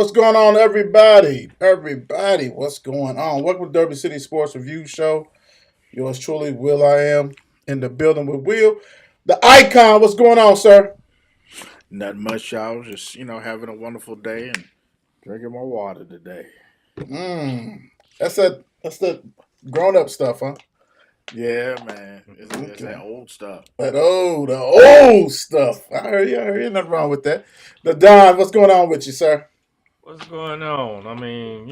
What's going on, everybody? Everybody, what's going on? Welcome to Derby City Sports Review Show. Yours truly, Will. I am in the building with Will, the icon. What's going on, sir? Nothing much, y'all. Just having a wonderful day and drinking more water today. That's the grown up stuff, huh? Yeah, man. It's that Okay. old stuff. The old stuff. I heard you. I heard you. Nothing wrong with that. The Don, what's going on with you, sir? What's going on? I mean,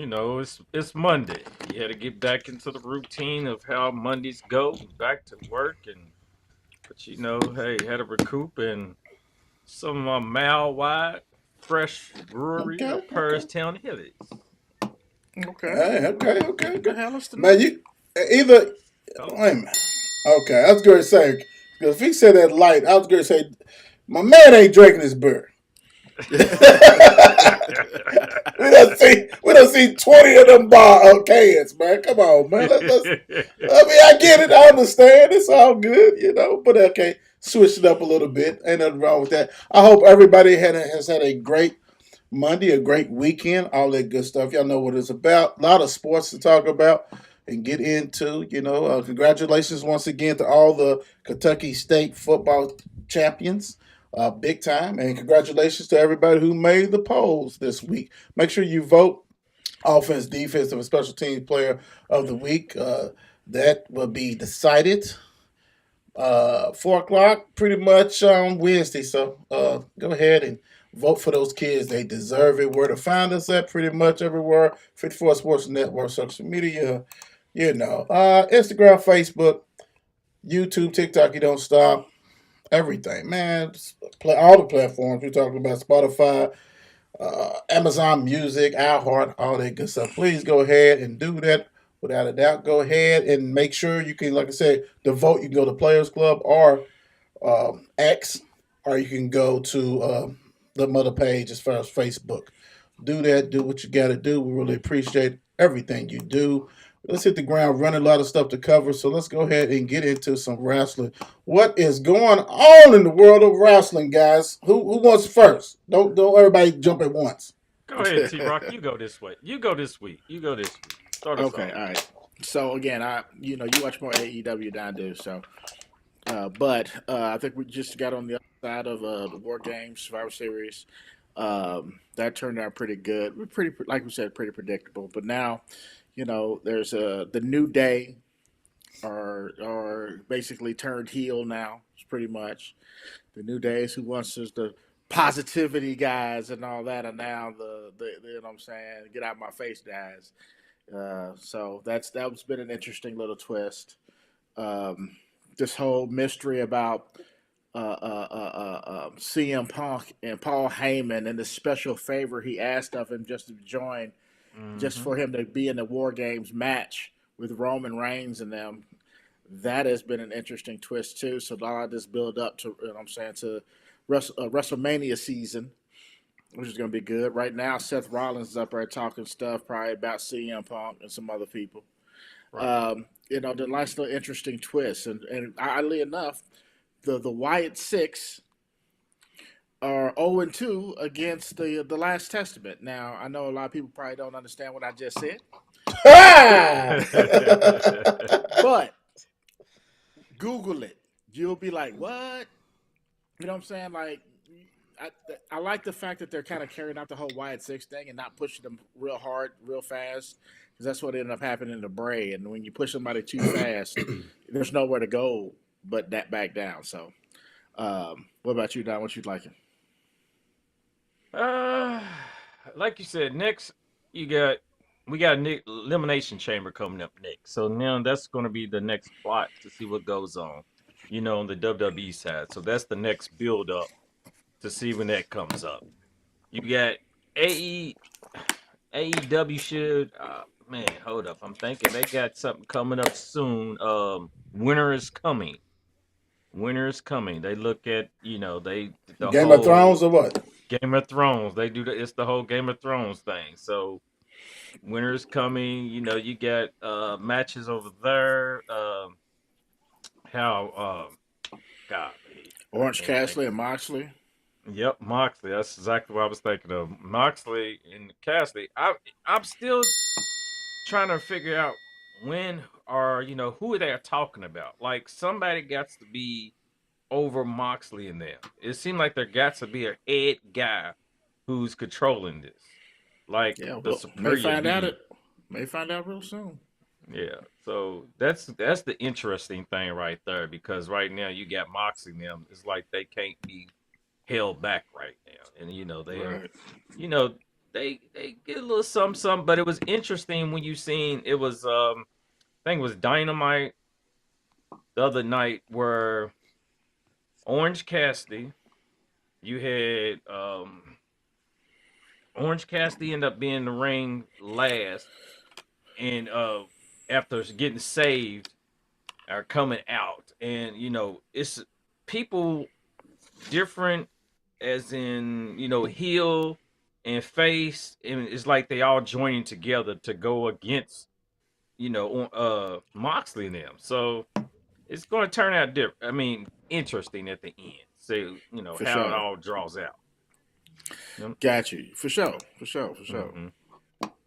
it's Monday. You had to get back into the routine of how Mondays go, back to work, and but hey, had to recoup and some of my mile wide, fresh brewery Okay, of okay. Town Hillies. Okay. Hey, okay, okay, The okay. hell is the Man, name? you either Oh, wait a minute. Okay, I was going to say because if he said that light, I was going to say my man ain't drinking his beer. We don't see 20 of them cans, man. Come on, man. Let's. I mean, I get it. I understand. It's all good. But okay, switch it up a little bit. Ain't nothing wrong with that. I hope everybody has had a great Monday, a great weekend, all that good stuff. Y'all know what it's about. A lot of sports to talk about and get into. Congratulations once again to all the Kentucky State football champions. Big time. And congratulations to everybody who made the polls this week. Make sure you vote offense, defense, and special teams player of the week. That will be decided 4 o'clock, pretty much on Wednesday. So go ahead and vote for those kids. They deserve it. Where to find us at? Pretty much everywhere. 54 Sports Network, social media. Instagram, Facebook, YouTube, TikTok. You don't stop. Everything, man. Play all the platforms. We're talking about Spotify, Amazon Music, iHeart, all that good stuff. Please go ahead and do that without a doubt. Go ahead and make sure you can, like I said, the vote. You can go to Players Club or X, or you can go to the mother page as far as Facebook. Do that. Do what you got to do. We really appreciate everything you do. Let's hit the ground running. A lot of stuff to cover, so let's go ahead and get into some wrestling. What is going on in the world of wrestling, guys? Who wants first? Don't everybody jump at once. go ahead, T Rock. You go this way. You go this week. You go this week. Start us Okay, off. all right. So again, you watch more AEW than I do. So, but I think we just got on the other side of the War Games Survivor Series. That turned out pretty good. We're pretty, like we said, pretty predictable. But now, there's the New Day are basically turned heel now. It's pretty much the New Days who wants us the positivity guys and all that are now the you know what I'm saying, get out of my face guys. So that's been an interesting little twist. Um, this whole mystery about CM Punk and Paul Heyman and the special favor he asked of him just to join, just Mm-hmm. for him to be in the War Games match with Roman Reigns and them. That has been an interesting twist too. So a lot of this build up to, you know what I'm saying, to WrestleMania season, which is going to be good. Right now, Seth Rollins is up there talking stuff probably about CM Punk and some other people. Right. The nice little interesting twist. And oddly enough, the Wyatt Six are 0-2 against the Last Testament. Now, I know a lot of people probably don't understand what I just said, but Google it. You'll be like, what? You know what I'm saying? Like, I, I like the fact that they're kind of carrying out the whole Wyatt Six thing and not pushing them real hard, real fast, because that's what ended up happening in the Bray. And when you push somebody too fast, there's nowhere to go but that back down. So, what about you, Don? What you liking? Uh, like you said, next you got we got Nick Elimination Chamber coming up next. So now that's going to be the next plot to see what goes on, on the WWE side. So that's the next build up to see when that comes up. You got AE AEW should man, hold up. I'm thinking they got something coming up soon. Winter is coming. Winter is coming. They look at, the Game of whole Thrones or what? Game of Thrones. They do it's the whole Game of Thrones thing. So winter's coming. You got matches over there. How God, I Orange can't think. Cassidy and Moxley. Yep, Moxley. That's exactly what I was thinking of. Moxley and Cassidy. I'm still trying to figure out when are who they are talking about. Like somebody got to be over Moxley in them. It seemed like there got to be a head guy who's controlling this, like Yeah, the well, superior being. may find out real soon. Yeah, so that's the interesting thing right there because right now you got Moxley and them. It's like they can't be held back right now, and they're Right. you know they get a little something, but it was interesting when you seen it was I think it was Dynamite the other night where Orange Cassidy you had Orange Cassidy ended up being in the ring last, and after getting saved are coming out, and it's people different, as in heel and face, and it's like they all joining together to go against Moxley and them. So it's going to turn out different. I mean, interesting at the end. So For how it sure. all draws out. You Got you. For sure. For sure. For sure. hmm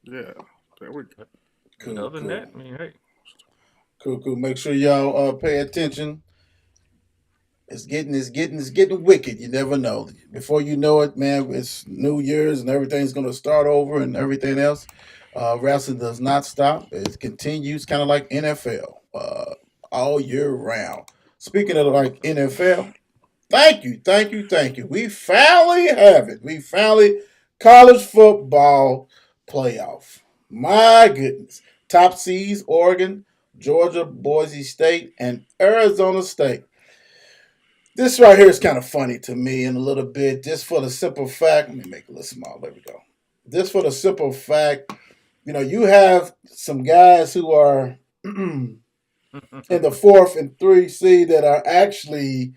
Yeah. There we go. Cool, Other than cool, that, I mean, hey, cool, cool. Make sure y'all pay attention. It's getting wicked. You never know. Before you know it, man, it's New Year's and everything's gonna start over and everything else. Wrestling does not stop. It continues, kind of like NFL, all year round. Speaking of like NFL, thank you, thank you, thank you. We finally have it. We finally college football playoff. My goodness, top seeds: Oregon, Georgia, Boise State, and Arizona State. This right here is kind of funny to me in a little bit, just for the simple fact. Let me make it a little small. There we go. Just for the simple fact, you have some guys who are in the fourth and three seed that are actually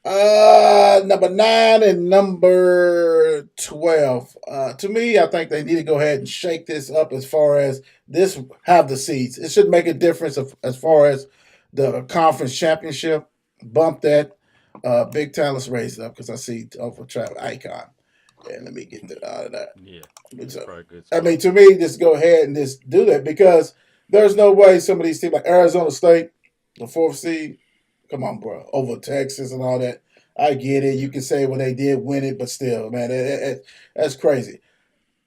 number 9 and number 12. To me, I think they need to go ahead and shake this up as far as this have the seeds. It should make a difference as far as the conference championship. Bump that big time. Let's raise it up because I see over travel icon. And let me get that out of that. yeah, that's So, probably a good I mean, spot. to me, just go ahead and just do that because there's no way some of these teams like Arizona State, the fourth seed, come on, bro, over Texas and all that. I get it. You can say, well, they did win it, but still, man, that's crazy.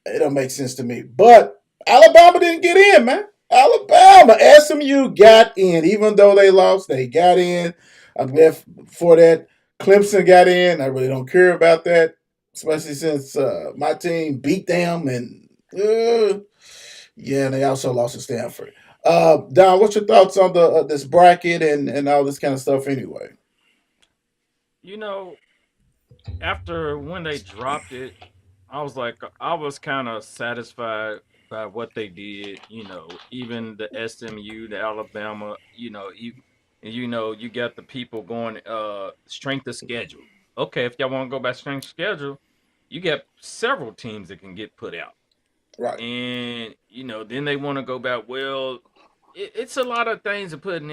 It don't make sense to me. But Alabama didn't get in, man. Alabama, SMU got in. Even though they lost, they got in. I'm glad for that. Clemson got in. I really don't care about that, especially since my team beat them. And yeah, and they also lost to Stanford. Don, what's your thoughts on the this bracket and all this kind of stuff anyway? You know, after when they dropped it, I was kind of satisfied by what they did. Even the SMU, the Alabama. You got the people going strength of schedule. Okay, if y'all want to go by strength of schedule, you got several teams that can get put out, Right. and then they want to go back. Well, it's a lot of things to putting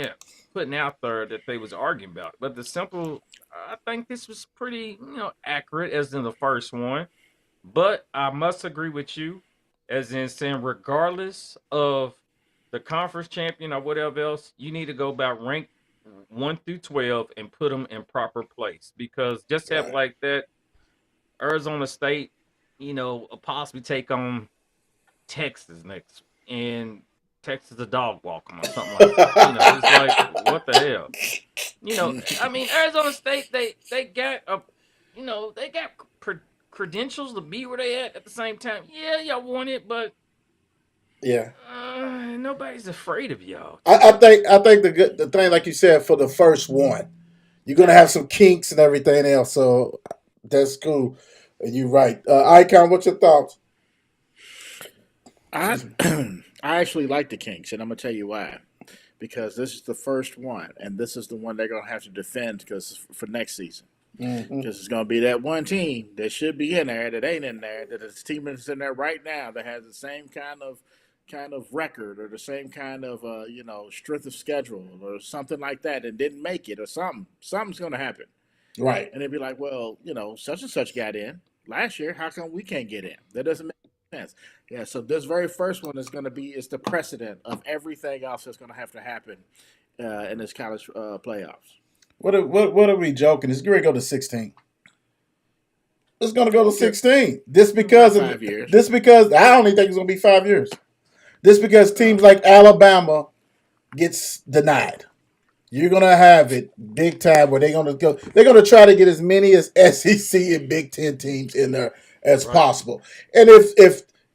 out there that they was arguing about, but the simple. I think this was pretty, accurate as in the first one. But I must agree with you, as in saying, regardless of the conference champion or whatever else, you need to go about rank 1 through 12 and put them in proper place because just have Right. like that Arizona State, possibly take on Texas next, and Texas a dog walk 'em or something like that. It's like what the hell. I mean, Arizona State, they got they got credentials to be where they at the same time. Yeah, y'all won it, but Yeah. nobody's afraid of y'all. To I me, think I think the thing like you said for the first one, you're gonna have some kinks and everything else. So that's cool. And you're right. Icon, what's your thoughts? I Excuse me. I actually like the Kings, and I'm gonna tell you why. Because this is the first one, and this is the one they're gonna have to defend because for next season. Hmm. Because it's gonna be that one team that should be in there that ain't in there. That is team that's in there right now that has the same kind of record or the same kind of strength of schedule or something like that and didn't make it or something. Something's gonna happen. Right. And they'd be like, well, such and such got in last year. How come we can't get in? That doesn't make sense. Yeah. So this very first one is going to be is the precedent of everything else that's going to have to happen in this college playoffs. What are we joking? It's going to go to 16. It's going to go to Okay, 16. about 5 years. This because I only think it's going to be 5 years. This because Uh, teams like Alabama gets denied. You're gonna have it big time where they're gonna go. They're gonna try to get as many as SEC and Big Ten teams in there as Right. possible. And if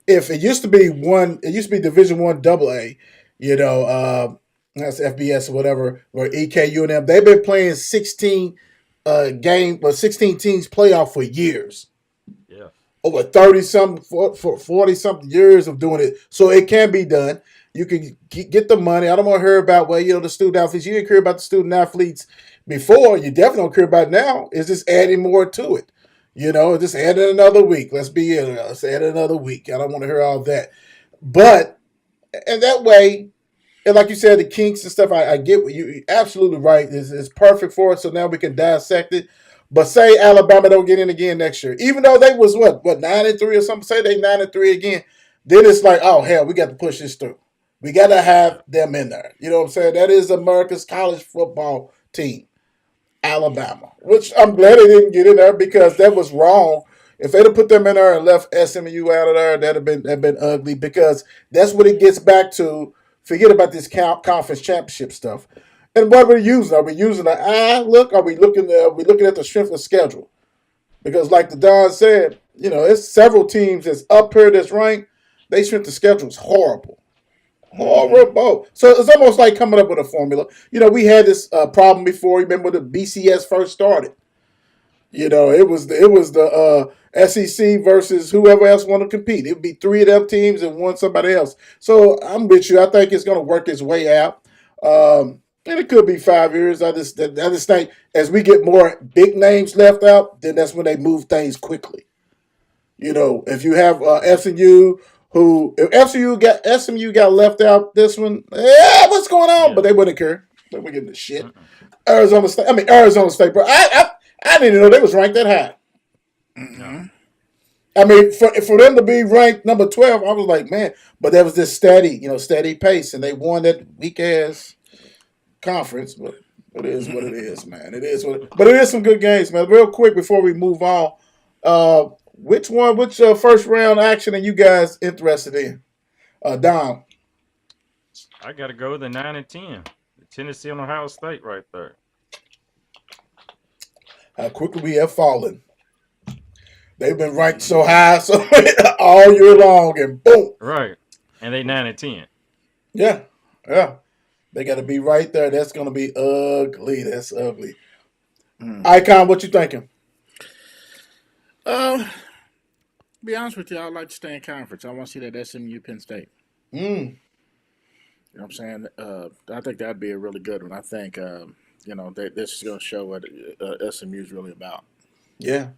it used to be one, it used to be Division One Double A, you know, that's FBS or whatever, or EKU and them. They've been playing 16 game, but 16 teams playoff for years, Yeah. over 30 something for 40 something years of doing it. So it can be done. You can get the money. I don't want to hear about, well, the student athletes. You didn't care about the student athletes before. You definitely don't care about it now. It's just adding more to it. Just adding another week. Let's add another week. I don't want to hear all that. But, and that way, and like you said, the kinks and stuff, I get what you're absolutely right. It's perfect for us. So now we can dissect it. But say Alabama don't get in again next year, even though they was what 9-3 or something. Say they 9-3 again, then it's like, oh hell, we got to push this through. We got to Yeah. have them in there. You know what I'm saying? That is America's college football team. Alabama, which I'm glad they didn't get in there because that was wrong. If they'd have put them in there and left SMU out of there, that'd been ugly because that's what it gets back to. Forget about this conference championship stuff. And what we're using, are we using the eye look? Are we looking at the strength of schedule? Because like the Don said, it's several teams that's up here that's ranked. They strength of schedule is horrible. Mm-hmm. Horrible. So it's almost like coming up with a formula. We had this problem before. Remember when the BCS first started? It was the SEC versus whoever else want to compete. It would be three of them teams and one somebody else. So I'm with you. I think it's going to work its way out. And it could be 5 years. I just think as we get more big names left out, then that's when they move things quickly. If you have SMU, who if SMU got left out this one, yeah, what's going on? Yeah. But they wouldn't care. They wouldn't give a shit. Mm-mm. Arizona State, bro. I didn't even know they was ranked that high. No. Mm-hmm. I mean, for them to be ranked number 12, I was like, man. But that was this steady pace, and they won that weak ass conference. But it is what it is, man. It is what. But it is some good games, man. Real quick before we move on, which first round action are you guys interested in? Dom, I got to go with the 9 and 10. The Tennessee and Ohio State right there. how quickly we have fallen. They've been ranked so high so all year long, and boom, Right. And they 9 and 10. yeah, yeah. They got to be right there. That's gonna be ugly. That's ugly. Mm. Icon, what you thinking? To be honest with you, I'd like to stay in conference. I want to see that SMU Penn State. Mm, You know what I'm saying? I think that'd be a really good one. I think, this is going to show what SMU is really about. yeah,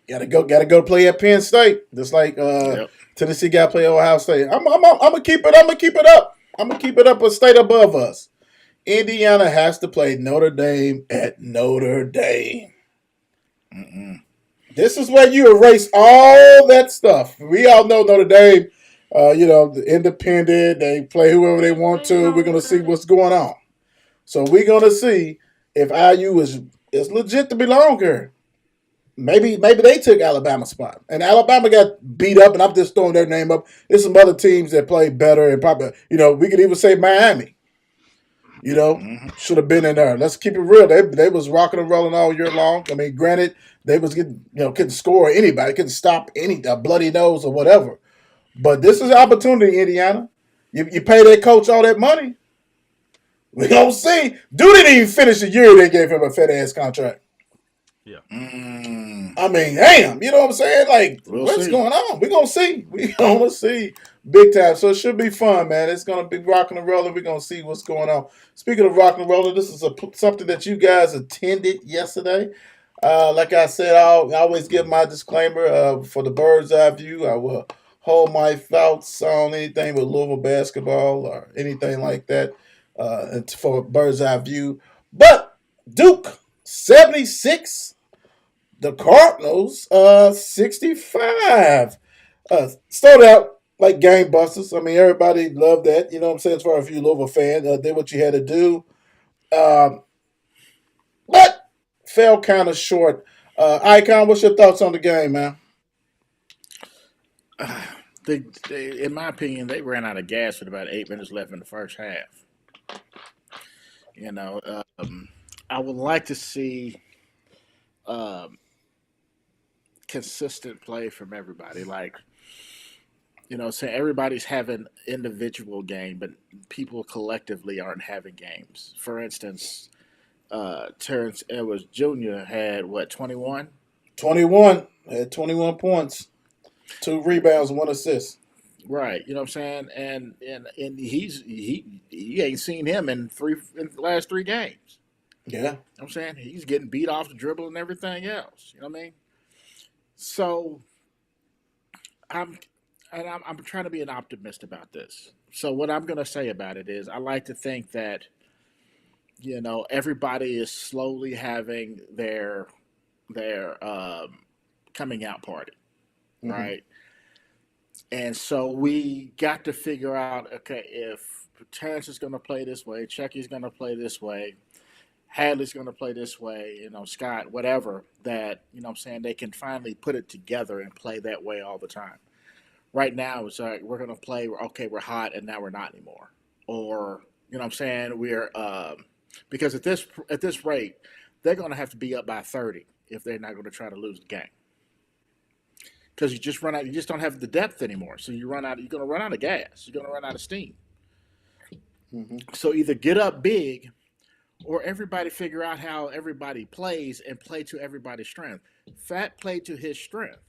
gotta go play at Penn State. Just like Yep. Tennessee got to play Ohio State. I'm gonna keep it. I'm gonna keep it up. I'm gonna keep it up a state above us. Indiana has to play Notre Dame at Notre Dame. Mm-mm. This is where you erase all that stuff. We all know Notre Dame, the independent. They play whoever they want Ain't to. We're no going to see telling. what's going on. So we're going to see if IU is legit to belong here. Maybe they took Alabama's spot. And Alabama got beat up, and I'm just throwing their name up. There's some other teams that play better, and probably, we could even say Miami. Mm-hmm. Should have been in there. Let's keep it real. They was rocking and rolling all year long. I mean, granted, they was getting couldn't score anybody, couldn't stop any a bloody nose or whatever. But this is an opportunity, Indiana. You pay that coach all that money. We gonna see. Dude didn't even finish the year. They gave him a fat ass contract. Yeah. Mm. I mean, damn, you know what I'm saying? Like, We'll what's see. going on? We gonna see. We gonna see big time. So it should be fun, man. It's gonna be rocking and rolling. We're gonna see what's going on. Speaking of rocking and rolling, this is something that you guys attended yesterday. Like I said, I always give my disclaimer for the bird's eye view. I will hold my thoughts on anything with Louisville basketball or anything like that for bird's eye view. But Duke 76. The Cardinals, 65. Started out like game busters. I mean, everybody loved that. You know what I'm saying? As far as if you Louisville fan, did what you had to do. Um, but fell kind of short. Icon, what's your thoughts on the game, man? In my opinion, they ran out of gas with about 8 minutes left in the first half. You know, I would like to see um, consistent play from everybody. Like, say everybody's having individual game, but people collectively aren't having games. For instance, Terrence Edwards Jr. had what 21. 21. Had 21 points, two rebounds, one assist. Right, you know what I'm saying, and he ain't seen him in the last 3 games. Yeah. You know what I'm saying he's getting beat off the dribble and everything else. You know what I mean? So I'm I'm trying to be an optimist about this. So what I'm going to say about it is I like to think that everybody is slowly having their coming out party, Mm-hmm. right? And so we got to figure out, okay, if Terrence is going to play this way, Chucky's going to play this way, Hadley's going to play this way, Scott, whatever, that, what I'm saying, they can finally put it together and play that way all the time. Right now, it's like we're going to play, okay, we're hot and now we're not anymore. Or, what I'm saying, because at this rate, they're going to have to be up by 30 if they're not going to try to lose the game. Because you just don't have the depth anymore. So you're going to run out of gas. You're going to run out of steam. Mm-hmm. So either get up big or everybody figure out how everybody plays and play to everybody's strength. Fat played to his strength.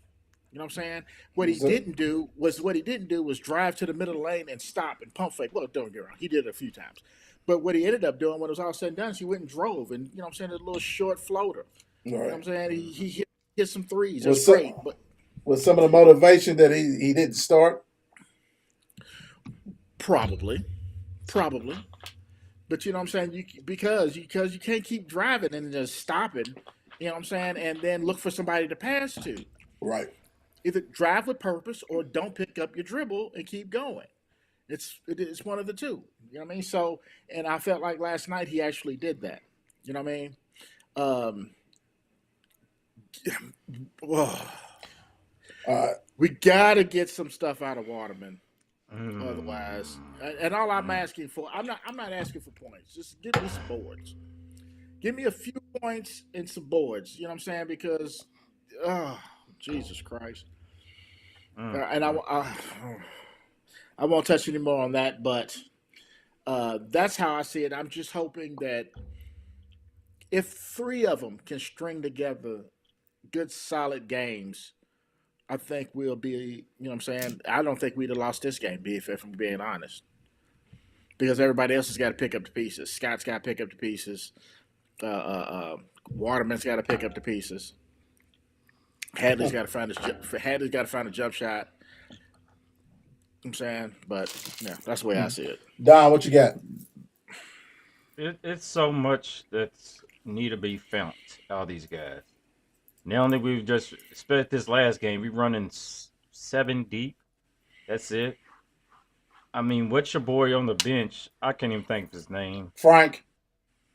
You know what I'm saying? What he didn't do was drive to the middle of the lane and stop and pump fake. Well, don't get wrong, he did it a few times. But what he ended up doing when it was all said and done is he went and drove and what I'm saying, a little short floater. All You know what right. I'm saying? He hit some threes. That's Was some, great. But was some of the motivation that he didn't start? probably. Probably. But you know what I'm saying? Because you can't keep driving and just stopping, you know what I'm saying, and then look for somebody to pass to. Right. Either drive with purpose or don't pick up your dribble and keep going. It's one of the two. You know what I mean? So, and I felt like last night he actually did that. You know what I mean? Um, Uh, we gotta get some stuff out of Waterman. Otherwise, Mm. and all I'm Mm. asking for, I'm not asking for points. Just give me some boards. Give me a few points and some boards. You know what I'm saying? Because, oh, Jesus Christ. And Mm. I won't touch any more on that, but that's how I see it. I'm just hoping that if three of them can string together good, solid games, I think we'll be, what I'm saying? I don't think we'd have lost this game, if I'm being honest. Because everybody else has got to pick up the pieces. Scott's got to pick up the pieces. Waterman's got to pick up the pieces. Hadley's got to find a jump shot. I'm saying, but yeah, that's the way I see it. Don, what you got? It's so much that's need to be found out of these guys. Now that we've just spent this last game, we running seven deep. That's it. I mean, what's your boy on the bench? I can't even think of his name. Frank.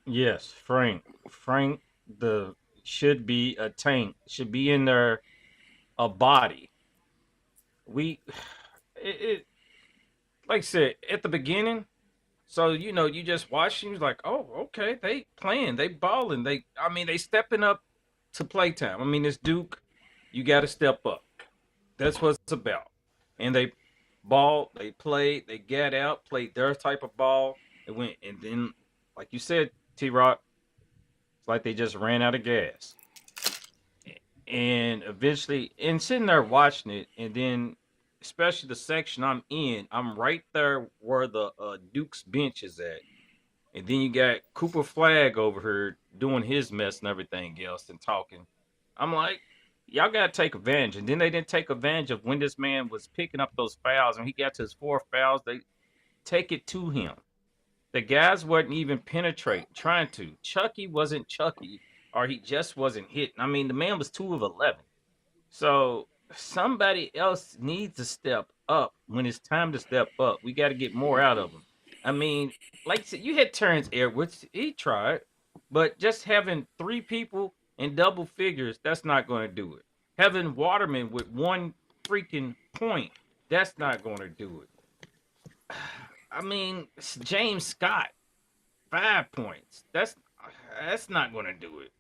Yes, Frank. Frank, the should be a tank. Should be in there a body. We, it like I said at the beginning. So you just watching. You're like, oh, okay, they playing, they balling. I mean, they stepping up to playtime. I mean, it's Duke. You got to step up. That's what it's about. And they ball, they played, they get out, played their type of ball. It went, and then, like you said, T Rock, it's like they just ran out of gas. And eventually, and sitting there watching it, and then, especially the section I'm in, I'm right there where the Duke's bench is at. And then you got Cooper Flag over here doing his mess and everything else and talking. I'm like, y'all got to take advantage. And then they didn't take advantage of when this man was picking up those fouls. And he got to his four fouls, they take it to him. The guys wasn't even penetrating, trying to. Chucky wasn't Chucky or he just wasn't hitting. I mean, the man was 2 of 11. So somebody else needs to step up when it's time to step up. We got to get more out of him. I mean, like I said, you had Terrence Edwards. He tried, but just having three people in double figures, that's not going to do it. Having Waterman with one freaking point, that's not going to do it. I mean, James Scott, 5 points. That's not going to do it.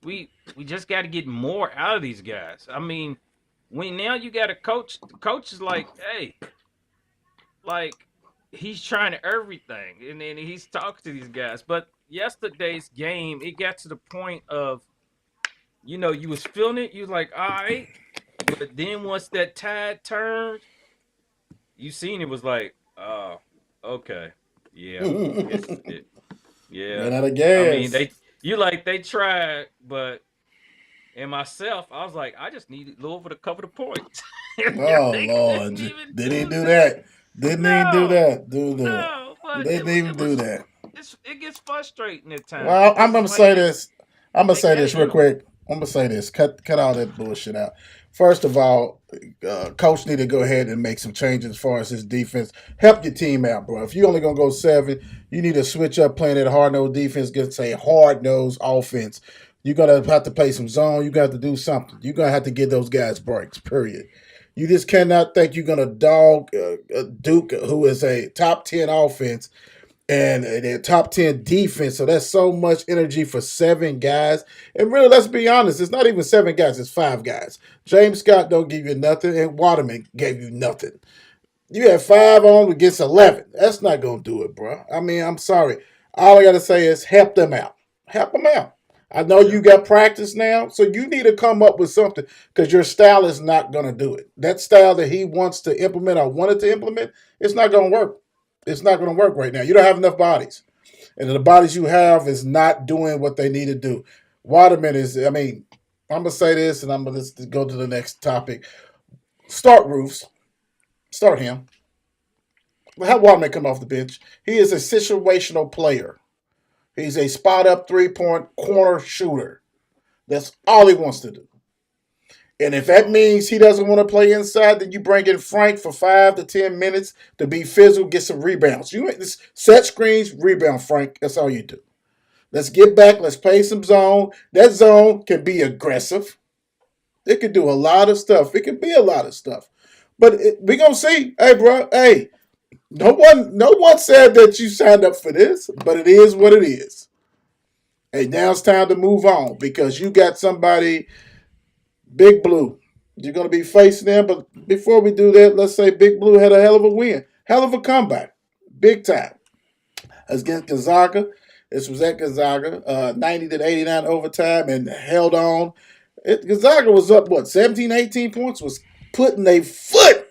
We just got to get more out of these guys. I mean, when now you got a coach, the coach is like, hey, like he's trying everything, and then he's talking to these guys. But yesterday's game, it got to the point of, you was feeling it. You was like, all right, but then once that tide turned, you seen it was like, oh, okay, yeah, this is it. Yeah, Ran out of I mean gas. they tried, but and myself, I was like, I just needed Louisville to cover the points. Oh They Lord, couldn't even did he do do that. that? Didn't he do No, that? Do it. no, but Didn't even it do was that. it gets frustrating at times Well, I'm because gonna it's like say this. I'm gonna they say got this it in real them. quick. I'm gonna say this. Cut all that bullshit out. First of all, coach need to go ahead and make some changes as far as his defense. Help your team out, bro. If you only gonna go 7, you need to switch up playing that hard nose defense against a hard nose offense. You're gonna have to play some zone. You got to do something. You're gonna have to give those guys breaks. Period. You just cannot think you're gonna dog Duke, who is a top 10 offense and their top 10 defense. So that's so much energy for 7 guys. And really, let's be honest, it's not even 7 guys, it's 5 guys. James Scott don't give you nothing, and Waterman gave you nothing. You have 5 on against 11. That's not gonna do it, bro. I mean, I'm sorry. All I gotta say is help them out. Help them out. I know Yeah, you got practice now, so you need to come up with something because your style is not gonna do it. That style that he wants to implement or wanted to implement, it's not gonna work. It's not gonna work right now. You don't have enough bodies, and the bodies you have is not doing what they need to do. Waterman is. I mean, I'm gonna say this, and I'm gonna go to the next topic. Start Roofs. Start him. Have Waterman come off the bench. He is a situational player. He's a spot up 3 point corner shooter. That's all he wants to do. And if that means he doesn't want to play inside, then you bring in Frank for 5 to 10 minutes to be physical, get some rebounds. You just set screens, rebound, Frank. That's all you do. Let's get back. Let's play some zone. That zone can be aggressive. It can do a lot of stuff. It can be a lot of stuff. But we gonna see. Hey, bro. Hey, no one said that you signed up for this, but it is what it is. Hey, now it's time to move on because you got somebody, Big Blue. You're gonna be facing them, but before we do that, let's say Big Blue had a hell of a win, hell of a comeback, big time against Gonzaga. This was at Gonzaga, 90 to 89 overtime, and held on. Gonzaga was up, what, 17, 18 points, was putting a foot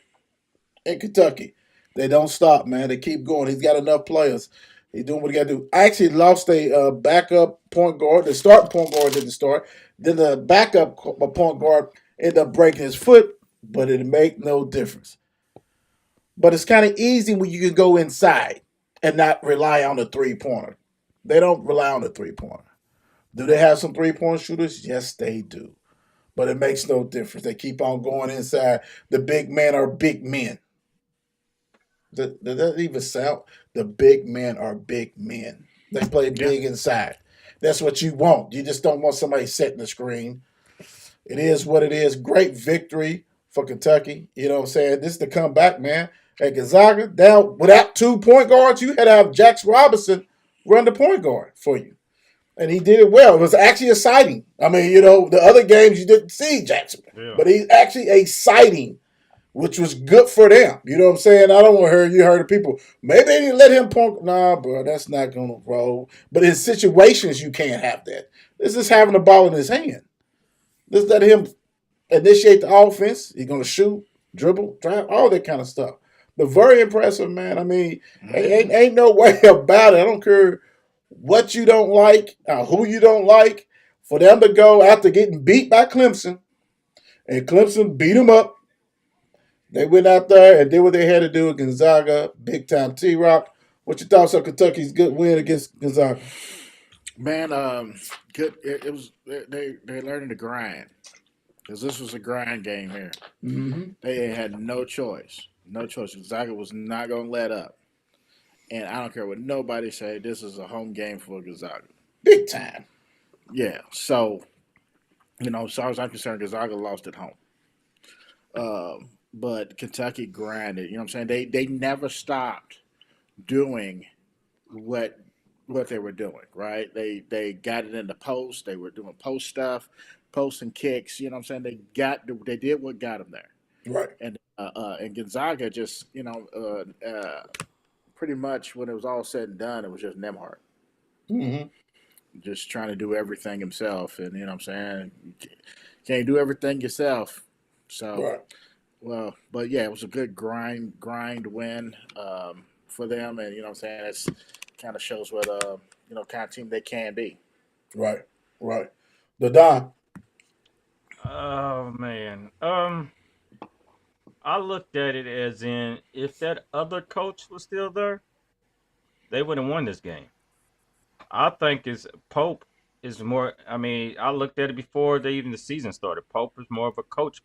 in Kentucky. They don't stop, man. They keep going. He's got enough players. He's doing what he got to do. I actually lost a backup point guard. The starting point guard didn't start. Then the backup point guard ended up breaking his foot, but it made no difference. But it's kind of easy when you can go inside and not rely on the 3 pointer. They don't rely on the 3 pointer. Do they have some 3 point shooters? Yes, they do. But it makes no difference. They keep on going inside. The big men are big men. Does that even sound? The big men are big men. They play Yeah, big inside. That's what you want. You just don't want somebody setting the screen. It is what it is. Great victory for Kentucky. You know what I'm saying? This is the comeback, man. At Gonzaga, down without 2 point guards, you had to have Jax Robinson run the point guard for you. And he did it well. It was actually a sighting. I mean, the other games you didn't see Jackson, yeah, but he's actually a sighting, which was good for them. You know what I'm saying? I don't want to hear you heard of people. Maybe they didn't let him point. Nah, bro, that's not gonna roll. But in situations, you can't have that. This is having the ball in his hand. Just let him initiate the offense. He's gonna shoot, dribble, drive, all that kind of stuff. But very impressive, man. I mean, ain't no way about it. I don't care what you don't like, who you don't like, for them to go after getting beat by Clemson, and Clemson beat them up. They went out there and did what they had to do with Gonzaga, big time T Rock. What you thoughts of Kentucky's good win against Gonzaga? Man, good. It was they learning to grind because this was a grind game here. Mm-hmm. They had no choice, no choice. Gonzaga was not going to let up, and I don't care what nobody say. This is a home game for Gonzaga. Big time. Yeah, so as far as I'm concerned, Gonzaga lost at home. But Kentucky grinded. You know what I'm saying? They never stopped doing what they were doing. Right? They got it in the post. They were doing post stuff, post and kicks. You know what I'm saying? They did what got them there. Right. And Gonzaga just pretty much when it was all said and done, it was just Nemhart Mm-hmm. just trying to do everything himself. And you know what I'm saying? You can't do everything yourself. So Right. well, but yeah, it was a good grind win for them, and you know what I'm saying. It's kind of shows what kind of team they can be. Right. Right. The Don. Oh man. I looked at it as in if that other coach was still there, they would have won this game. I think is Pope is more. I mean, I looked at it before even the season started. Pope is more of a coach.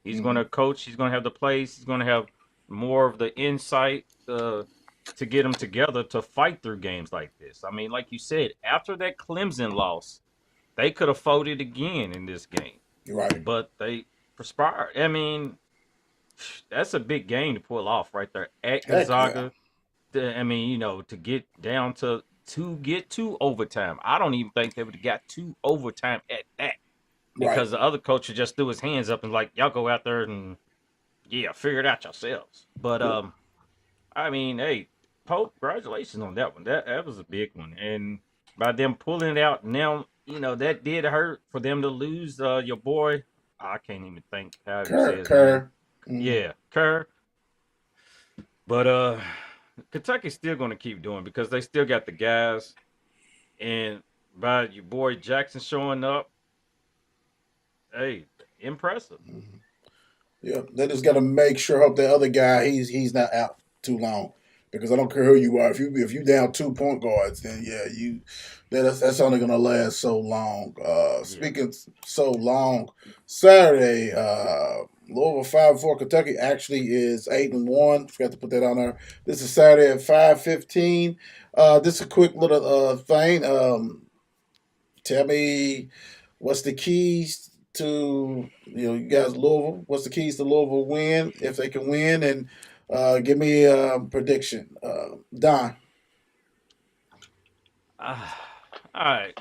He's going Mm-hmm. to coach. He's going to have the plays. He's going to have more of the insight to get them together to fight through games like this. I mean, like you said, after that Clemson loss, they could have folded again in this game, Right. but they perspired. I mean, that's a big game to pull off right there at Heck yeah. Gonzaga. I mean, to get down to get to overtime. I don't even think they would have got to overtime at that Right. because the other coach just threw his hands up and like, y'all go out there and yeah, figure it out yourselves. But I mean, hey, Pope, congratulations on that one. That was a big one, and by them pulling it out now, that did hurt for them to lose. Your boy, I can't even think how you say Kerr. his name. Kerr. Mm-hmm. Yeah, Kerr. But Kentucky's still going to keep doing because they still got the guys, and by your boy Jackson showing up, hey, impressive. Mm-hmm. Yeah, they just got to make sure. Hope the other guy he's not out too long because I don't care who you are. If you down two point guards, then yeah, that's only gonna last so long. Yeah. Speaking so long, Saturday, Louisville 5-4. Kentucky actually is 8-1. Forgot to put that on there. This is Saturday at 5:15. This is a quick little thing. Tell me what's the keys to you guys Louisville? What's the keys to Louisville win if they can win? And give me a prediction. Don. All right.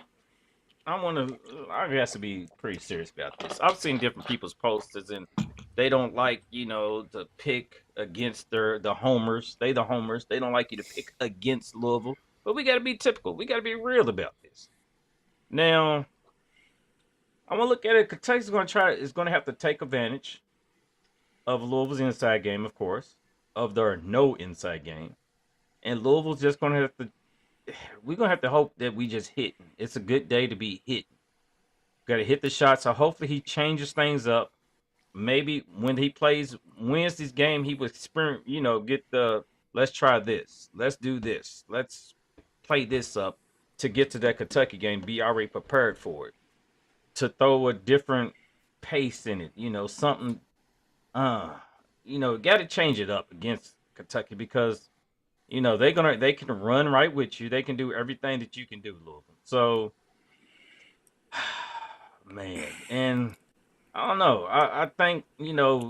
I guess to be pretty serious about this. I've seen different people's posters and they don't like, to pick against the homers. The homers. They don't like you to pick against Louisville. But we gotta be typical. We gotta be real about this. Now, I'm gonna look at it. Kentucky's gonna try is gonna have to take advantage of Louisville's inside game, of course, of their no inside game. And Louisville's just gonna have to we're gonna have to hope that we just hit. It's a good day to be hit. Got to hit the shot. So hopefully he changes things up. Maybe when he wins this game, he would experiment. Get the let's try this. Let's do this. Let's play this up to get to that Kentucky game. Be already prepared for it. To throw a different pace in it. Something. Uh, got to change it up against Kentucky because they can run right with you. They can do everything that you can do, Louisville. So, man, and I don't know. I think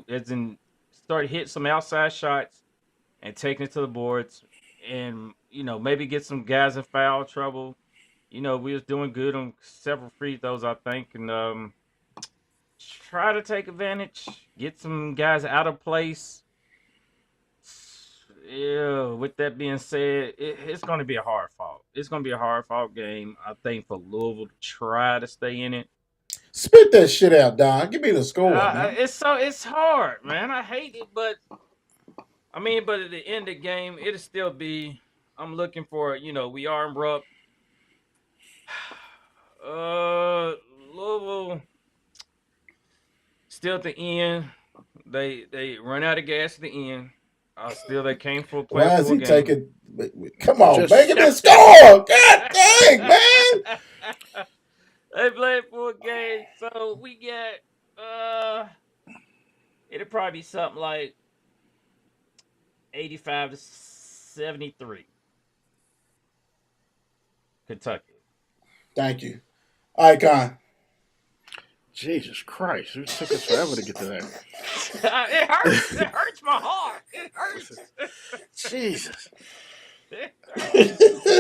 as in start hit some outside shots and taking it to the boards, and maybe get some guys in foul trouble. We was doing good on several free throws, I think, and try to take advantage, get some guys out of place. Yeah, with that being said, it's going to be a hard fought. It's going to be a hard fought game, I think, for Louisville to try to stay in it. Spit that shit out, Don. Give me the score, man. It's hard, man. I hate it, but I mean, but at the end of the game, it'll still be. I'm looking for we arm up. Louisville still at the end. They run out of gas at the end. Still they came for play a Why is full he game. taking? Come on, Just make it a score. God dang, man. They played 4 games, so we get it'll probably be something like 85-73, Kentucky. Thank you. Icon. Jesus Christ! It took us forever to get to that. It hurts. It hurts my heart. It hurts. Jesus. It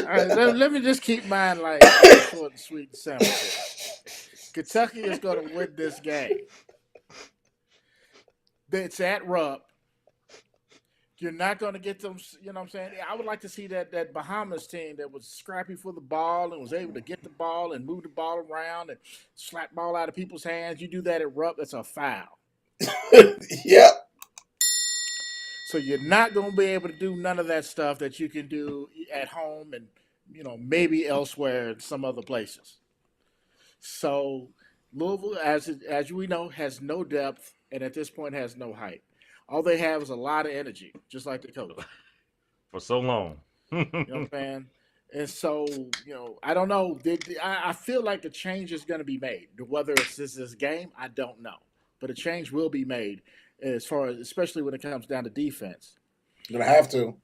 All right, let me just keep mine like short and sweet and simple here. Kentucky is going to win this game. It's at Rupp. You're not going to get them. You know what I'm saying? I would like to see that Bahamas team that was scrappy for the ball and was able to get the ball and move the ball around and slap ball out of people's hands. You do that at Rupp, that's a foul. Yep. So you're not going to be able to do none of that stuff that you can do at home and maybe elsewhere in some other places. So Louisville, as we know, has no depth and at this point has no height. All they have is a lot of energy, just like the coach. for so long. You know what I'm saying? And so, I don't know. I feel like a change is going to be made. Whether it's this game, I don't know. But a change will be made as far as, especially when it comes down to defense. You're gonna have to.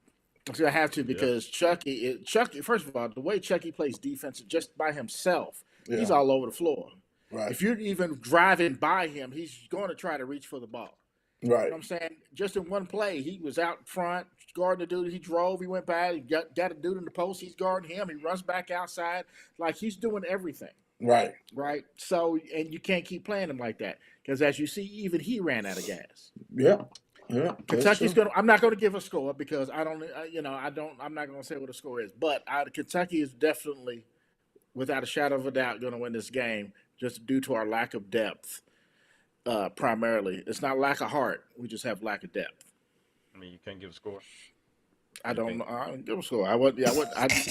It's going to have to Yeah. because Chucky, first of all, the way Chucky plays defense just by himself, he's Yeah. all over the floor. Right. If you're even driving by him, he's going to try to reach for the ball. You know Right. what I'm saying? Just in one play, he was out front guarding the dude. He drove. He went by. He got a dude in the post. He's guarding him. He runs back outside. Like he's doing everything. Right. Right. So, and you can't keep playing him like that because, as you see, even he ran out of gas. Yeah. Yeah. Kentucky's going to. I'm not going to give a score because I don't. I don't. I'm not going to say what the score is. But Kentucky is definitely, without a shadow of a doubt, going to win this game just due to our lack of depth. Primarily, it's not lack of heart. We just have lack of depth. I mean, you can't give a score. I don't know. I don't give a score. I would. Yeah,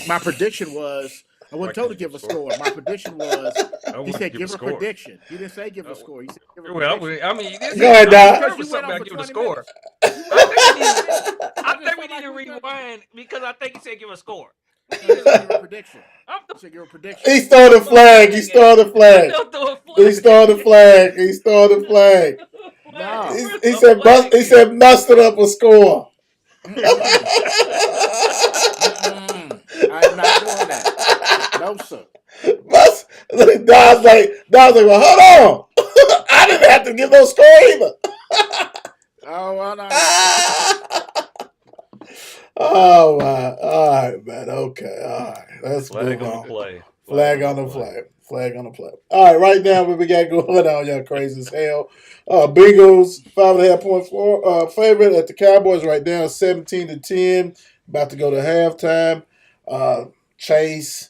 my prediction was. I Why wasn't told can't to you give a give a score? score. My prediction was. I He wouldn't said, give a "Give a score. prediction." He didn't say give a Uh, score. He said, "Give a Well, prediction." I mean, this Go ahead, I'm Doc. sure it Because was you went something on about for giving a 20 score. minutes. You I went on think for we need 20 to. minutes. I I just think we felt need like to we were going. rewind because I think he said give a score. No, he said, "Give a prediction." I'm He said, "Give a He prediction." stole the throw a flag. He flag at stole you. the I flag. don't throw a He flag stole at the you. flag. He stole the flag. Flag. No. Where's He the said, flag He at? said, muster up a score. Mm-mm. Mm-mm. I am not doing that. No, sir. Must, No, Don's sir. like, well, hold on. I didn't have to give no score either. Oh well, no. Oh my! All right, man. Okay, all right. Let's Flag move on the on. play. Flag Flag on the on the play. flag. Flag on the play. All right, right now what we got going on, y'all crazy as hell. Bengals 5.5 point favorite at the Cowboys right now, 17-10. About to go to halftime. Uh, Chase,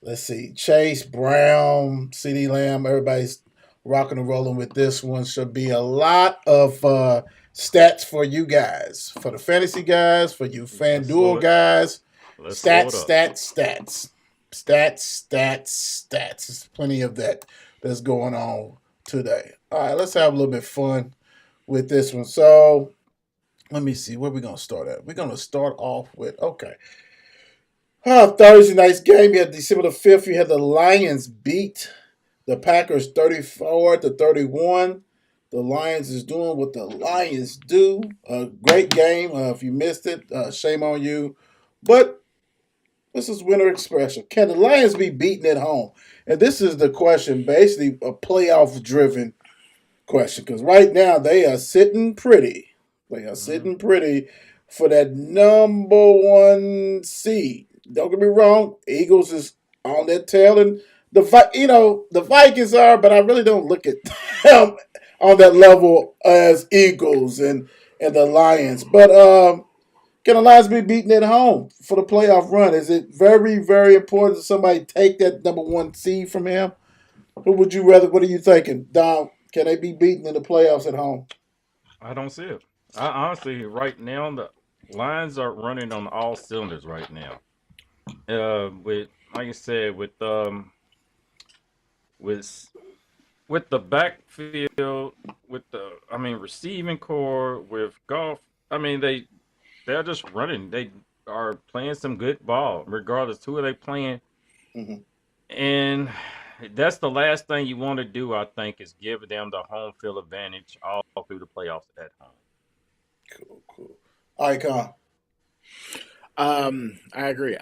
let's see, Chase Brown, C.D. Lamb, everybody's rocking and rolling with this one. Should be a lot of stats for you guys, for the fantasy guys, for you Let's slow FanDuel it. guys. Let's slow Stats, it up. stats, stats, stats. There's plenty of that that's going on today. All right, let's have a little bit of fun with this one. So let me see where we're gonna start at. We're gonna start off with okay. Thursday night's game. You had December 5th. You had the Lions beat the Packers 34-31. The Lions is doing what the Lions do. A great game. If you missed it, shame on you. But this is winter expression. Can the Lions be beaten at home? And this is the question, basically a playoff driven question. Because right now they are sitting pretty. They are Hmm. sitting pretty for that number one seed. Don't get me wrong, Eagles is on their tail, and the Vikings are, but I really don't look at them on that level as Eagles and the Lions. But can the Lions be beaten at home for the playoff run? Is it very, very important that somebody take that number one seed from him? Who would you rather? What are you thinking, Dom? Can they be beaten in the playoffs at home? I don't see it. I honestly, right now, the lines are running on all cylinders right now. With like I said, with with the backfield, with the I mean receiving core, with golf. I mean they're just running. They are playing some good ball, regardless who are they playing. Mm-hmm. And That's the last thing you want to do. I think is give them the home field advantage all through the playoffs at home. Cool, cool. Icon. I agree.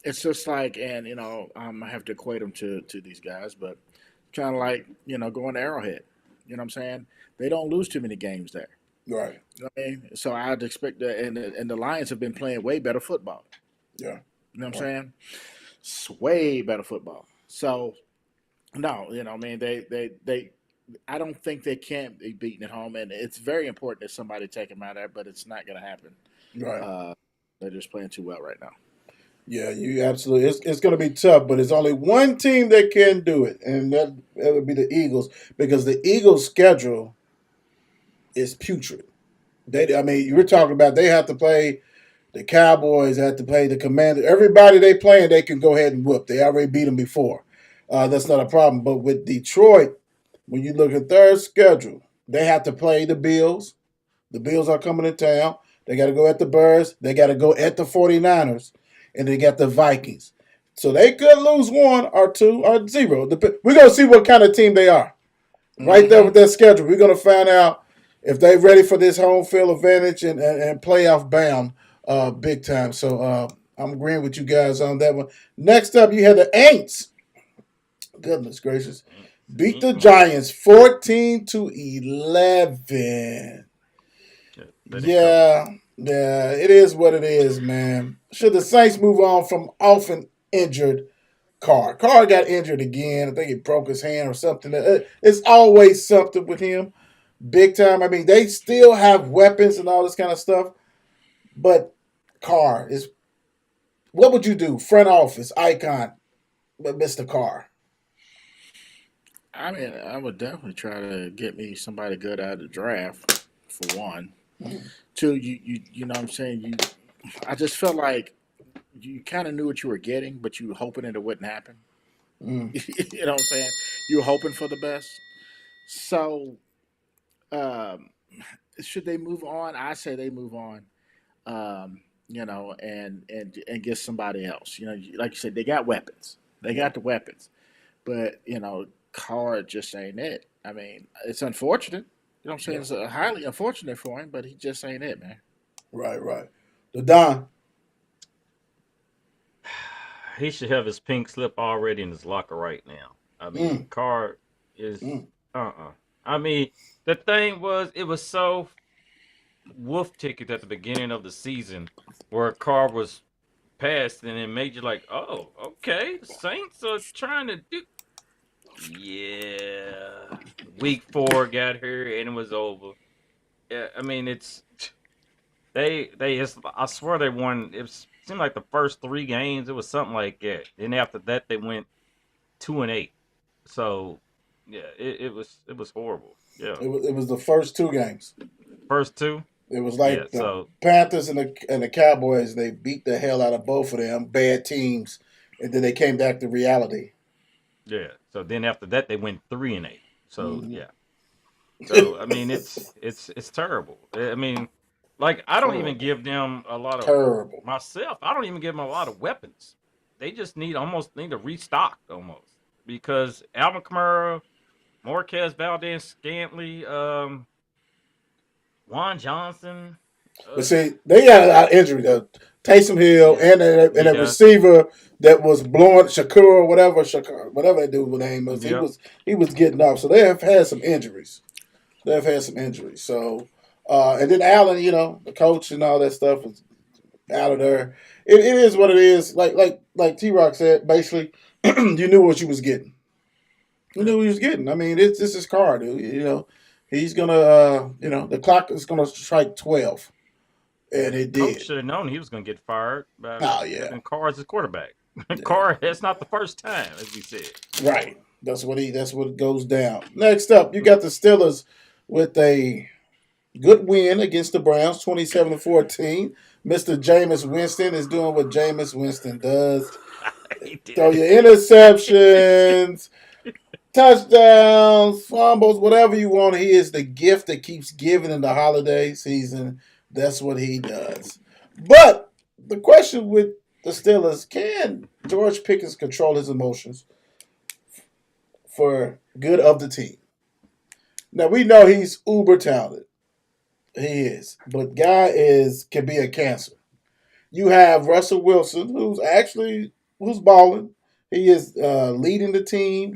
It's just like, and I have to equate them to these guys, but kind of like going to Arrowhead. You know what I'm saying? They don't lose too many games there. Right. You know what I mean? So I'd expect that, and the Lions have been playing way better football. Yeah. You know what I'm Right. saying? It's way better football. So no, I mean they. I don't think they can be beaten at home, and it's very important that somebody take them out of there, but it's not going to happen. Right. Uh, they're just playing too well right now. Yeah, you absolutely. It's going to be tough, but it's only one team that can do it, and that would be the Eagles because the Eagles' schedule is putrid. I mean, you were talking about they have to play the Cowboys, have to play the Commanders. Everybody they playing, they can go ahead and whoop. They already beat them before. That's not a problem. But with Detroit, when you look at their schedule, they have to play the Bills. The Bills are coming to town. They got to go at the Bears. They got to go at the 49ers. And they got the Vikings. So they could lose one or two or zero. We're going to see what kind of team they are. Right there Mm-hmm. with their schedule, we're going to find out if they're ready for this home field advantage and playoff bound big time. So I'm agreeing with you guys on that one. Next up, you have the Aints. Goodness gracious. Beat Ain't the man. Giants 14-11. Yeah, let it go. Yeah, yeah, it is what it is, man. Should the Saints move on from often injured Carr? Carr got injured again. I think he broke his hand or something. It's always something with him, big time. I mean, they still have weapons and all this kind of stuff, but Carr is. What would you do, front office icon, but Mr. Carr? I mean, I would definitely try to get me somebody good out of the draft for one. Mm, Two, you know what I'm saying? I just felt like you kind of knew what you were getting, but you were hoping that it wouldn't happen. mm, You know what I'm saying? You were hoping for the best. So, um, should they move on? I say they move on. And get somebody else. Like you said, they got weapons. They yeah, got the weapons, but Carr just ain't it. I mean, it's unfortunate. You know what I'm saying? yeah. It's highly unfortunate for him, but he just ain't it, man. Right, right. The Don. He should have his pink slip already in his locker right now. I mean, Mm, Carr is mm, I mean, the thing was, it was so wolf ticket at the beginning of the season where Carr was passed, and it made you like, oh, okay, the Saints are trying to do. Yeah, week 4 got here and it was over. Yeah, I mean, I swear they won. Seemed like the first 3 games it was something like that. Then after that they went 2-8. So yeah, it was horrible. Yeah, it was the first two games. first two. It was Yeah, like the so Panthers and the Cowboys. They beat the hell out of both of them bad teams, and then they came back to reality. yeah, so then after that they went 3-8. So Mm-hmm. yeah, so I mean it's terrible. I mean, like I don't even Terrible, give them a lot of terrible. myself. I don't even give them a lot of weapons. They just almost need to restock almost because Alvin Kamara, Marquez Valdez Scantley, Juan Johnson. But Uh, see, they got a lot of injury though. Taysom Hill yeah, and he a does. receiver that was blowing whatever that dude's name was. He Yep. was he was getting off. So they have had some injuries. They have had some injuries. So and then Allen, the coach and all that stuff was out of there. It is what it is. Like T Rock said, basically, you knew what you was getting. You Yeah. knew what he was getting. I mean, this is Carr, dude. He's gonna, the clock is gonna strike 12, and it Coach did. should have known he was going to get fired by Oh yeah, having Carr as his quarterback. yeah, Carr, that's not the first time, as we said before. right. That's what goes down. Next up, you got the Steelers with a good win against the Browns, 27-14. Mr. Jameis Winston is doing what Jameis Winston does. He Throw did. your interceptions, touchdowns, fumbles, whatever you want. He is the gift that keeps giving in the holiday season. That's what he does. But the question with the Steelers, can George Pickens control his emotions for good of the team. Now we know he's uber talented. He is, but guy is can be a cancer. You have Russell Wilson, who's balling. He is leading the team,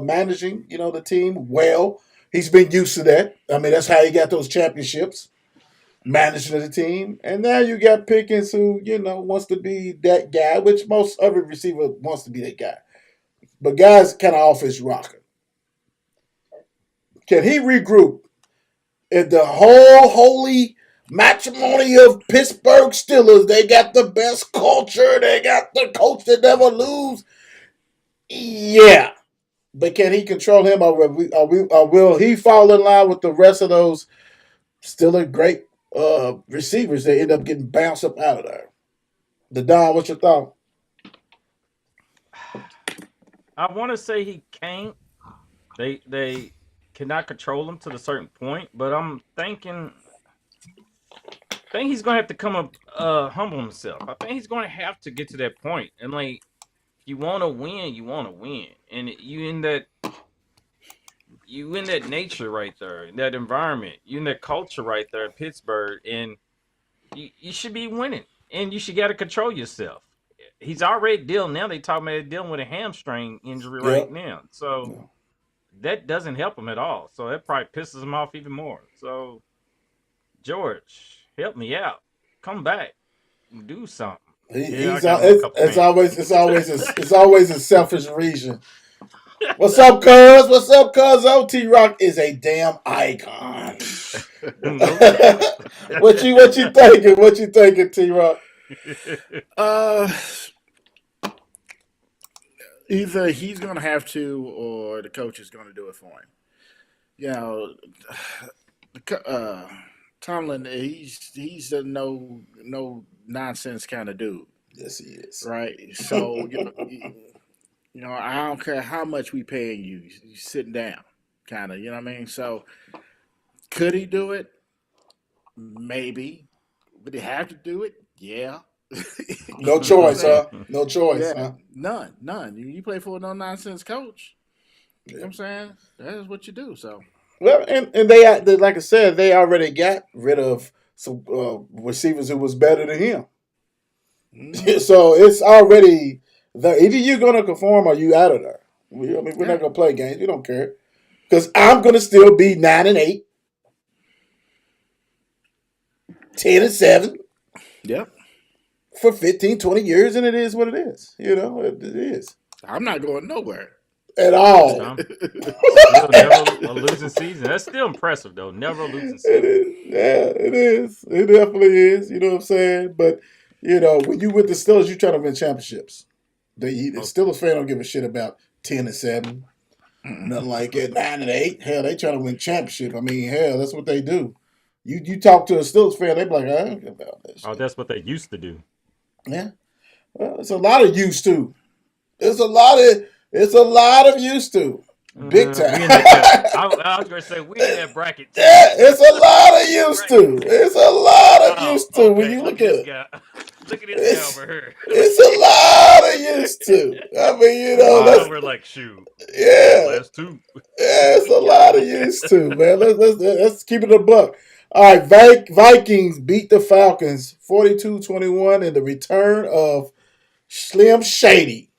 managing, the team well. He's been used to that. I mean, that's how he got those championships, managing the team. And now you got Pickens, who wants to be that guy, which most every receiver wants to be that guy. But guys kind of off his rocker. Can he regroup? And the whole holy matrimony of Pittsburgh Steelers, they got the best culture. They got the coach that never lose. Yeah, but can he control him, or will he fall in line with the rest of those Steelers great receivers that end up getting bounced up out of there? The Don, what's your thought? I want to say he can't. They cannot control him to a certain point, but I'm thinking. I think he's gonna have to come up, humble himself. I think he's gonna have to get to that point, and like, you want to win, you want to win, and you in that nature right there, in that environment, you in that culture right there in Pittsburgh, and you should be winning, and you should got to control yourself. He's already dealing now. They talking about dealing with a hamstring injury right Yep. now, so Yeah. that doesn't help him at all. So that probably pisses him off even more. So George, help me out. Come back. Do something. Yeah, I He's got him a couple it's fans. always it's always a selfish reason. What's up, cuz? What's up, cuz? T Rock is a damn icon. No cap. what you thinking? What you thinking, T Rock? Uh, Either he's going to have to, or the coach is going to do it for him. You know, uh, Tomlin, he's a no nonsense kind of dude, Yes, he is. right? So I don't care how much we paying you, you sitting down, kind of. You know what I mean? So could he do it? Maybe. Would he have to do it? Yeah. You No know what I'm choice, saying? huh? No choice, Yeah, huh? none. You play for a no nonsense coach. You know Yeah. what I'm saying? That is what you do. So Well, and like I said, they already got rid of some receivers who was better than him. hmm So it's already there. Either you're gonna conform or you out of there. I mean, we're yeah, not gonna play games. We don't care because I'm gonna still be 9-8, 10-7 yep. for 15, 20 years, and it is what it is. It is I'm not going nowhere. at all. Tom, still never a losing season. That's still impressive though. Never a losing It season. is. Yeah, it is. It definitely is. You know what I'm saying? But when you with the Steelers, you trying to win championships. The Oh, Steelers fan don't give a shit about 10-7, Mm-mm. nothing like that. 9-8. Hell, they trying to win championship. I mean, hell, that's what they do. You talk to a Steelers fan, they be like, I don't care about that oh, shit. that's what they used to do. Yeah. Well, it's a lot of used to. It's a lot of used to. Big time. We in that cat. I was gonna say we in that bracket too. Yeah, it's a lot of We in that used bracket to. too. It's a lot of Oh, used to when okay. you Look look at at this it. guy. Look at this guy It's over here. it's a lot of used to. I mean, I'm that's over here like shoot. yeah, Last two. yeah. It's We a got lot of him. used to, man. Let's keep it a buck. All right, Vikings beat the Falcons 42-21 in the return of Slim Shady,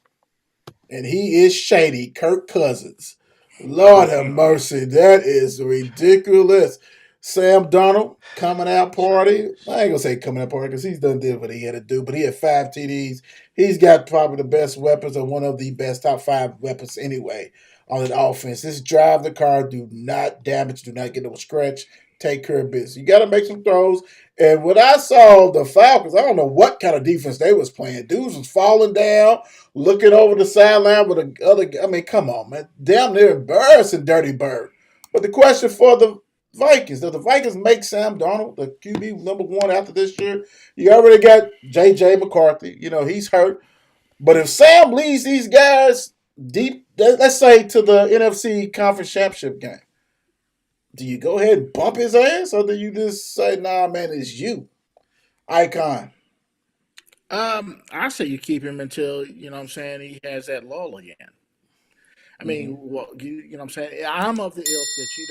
and he is shady. Kirk Cousins. Lord have mercy, that is ridiculous. Sam Donald coming out party. I ain't gonna say coming out party because he's done did what he had to do, but he had 5 TDs. He's got probably the best weapons or one of the best top 5 weapons anyway on the offense. This drive the car, do not damage, do not get no scratch, take care of business. You got to make some throws. And when I saw the Falcons, I don't know what kind of defense they was playing. Dudes was falling down, looking over the sideline with the other. I mean, come on, man, damn near embarrassing, Dirty Bird. But the question for the Vikings: does the Vikings make Sam Darnold the QB #1 after this year? You already got J.J. McCarthy. He's hurt. But if Sam leads these guys deep, let's say to the NFC Conference Championship game, do you go ahead and bump his ass, or do you just say, "Nah, man, it's you, icon"? I say you keep him until, you know what I'm saying, he has that lull again. I Hmm. mean, well, you know what I'm saying? I'm of the ilk that you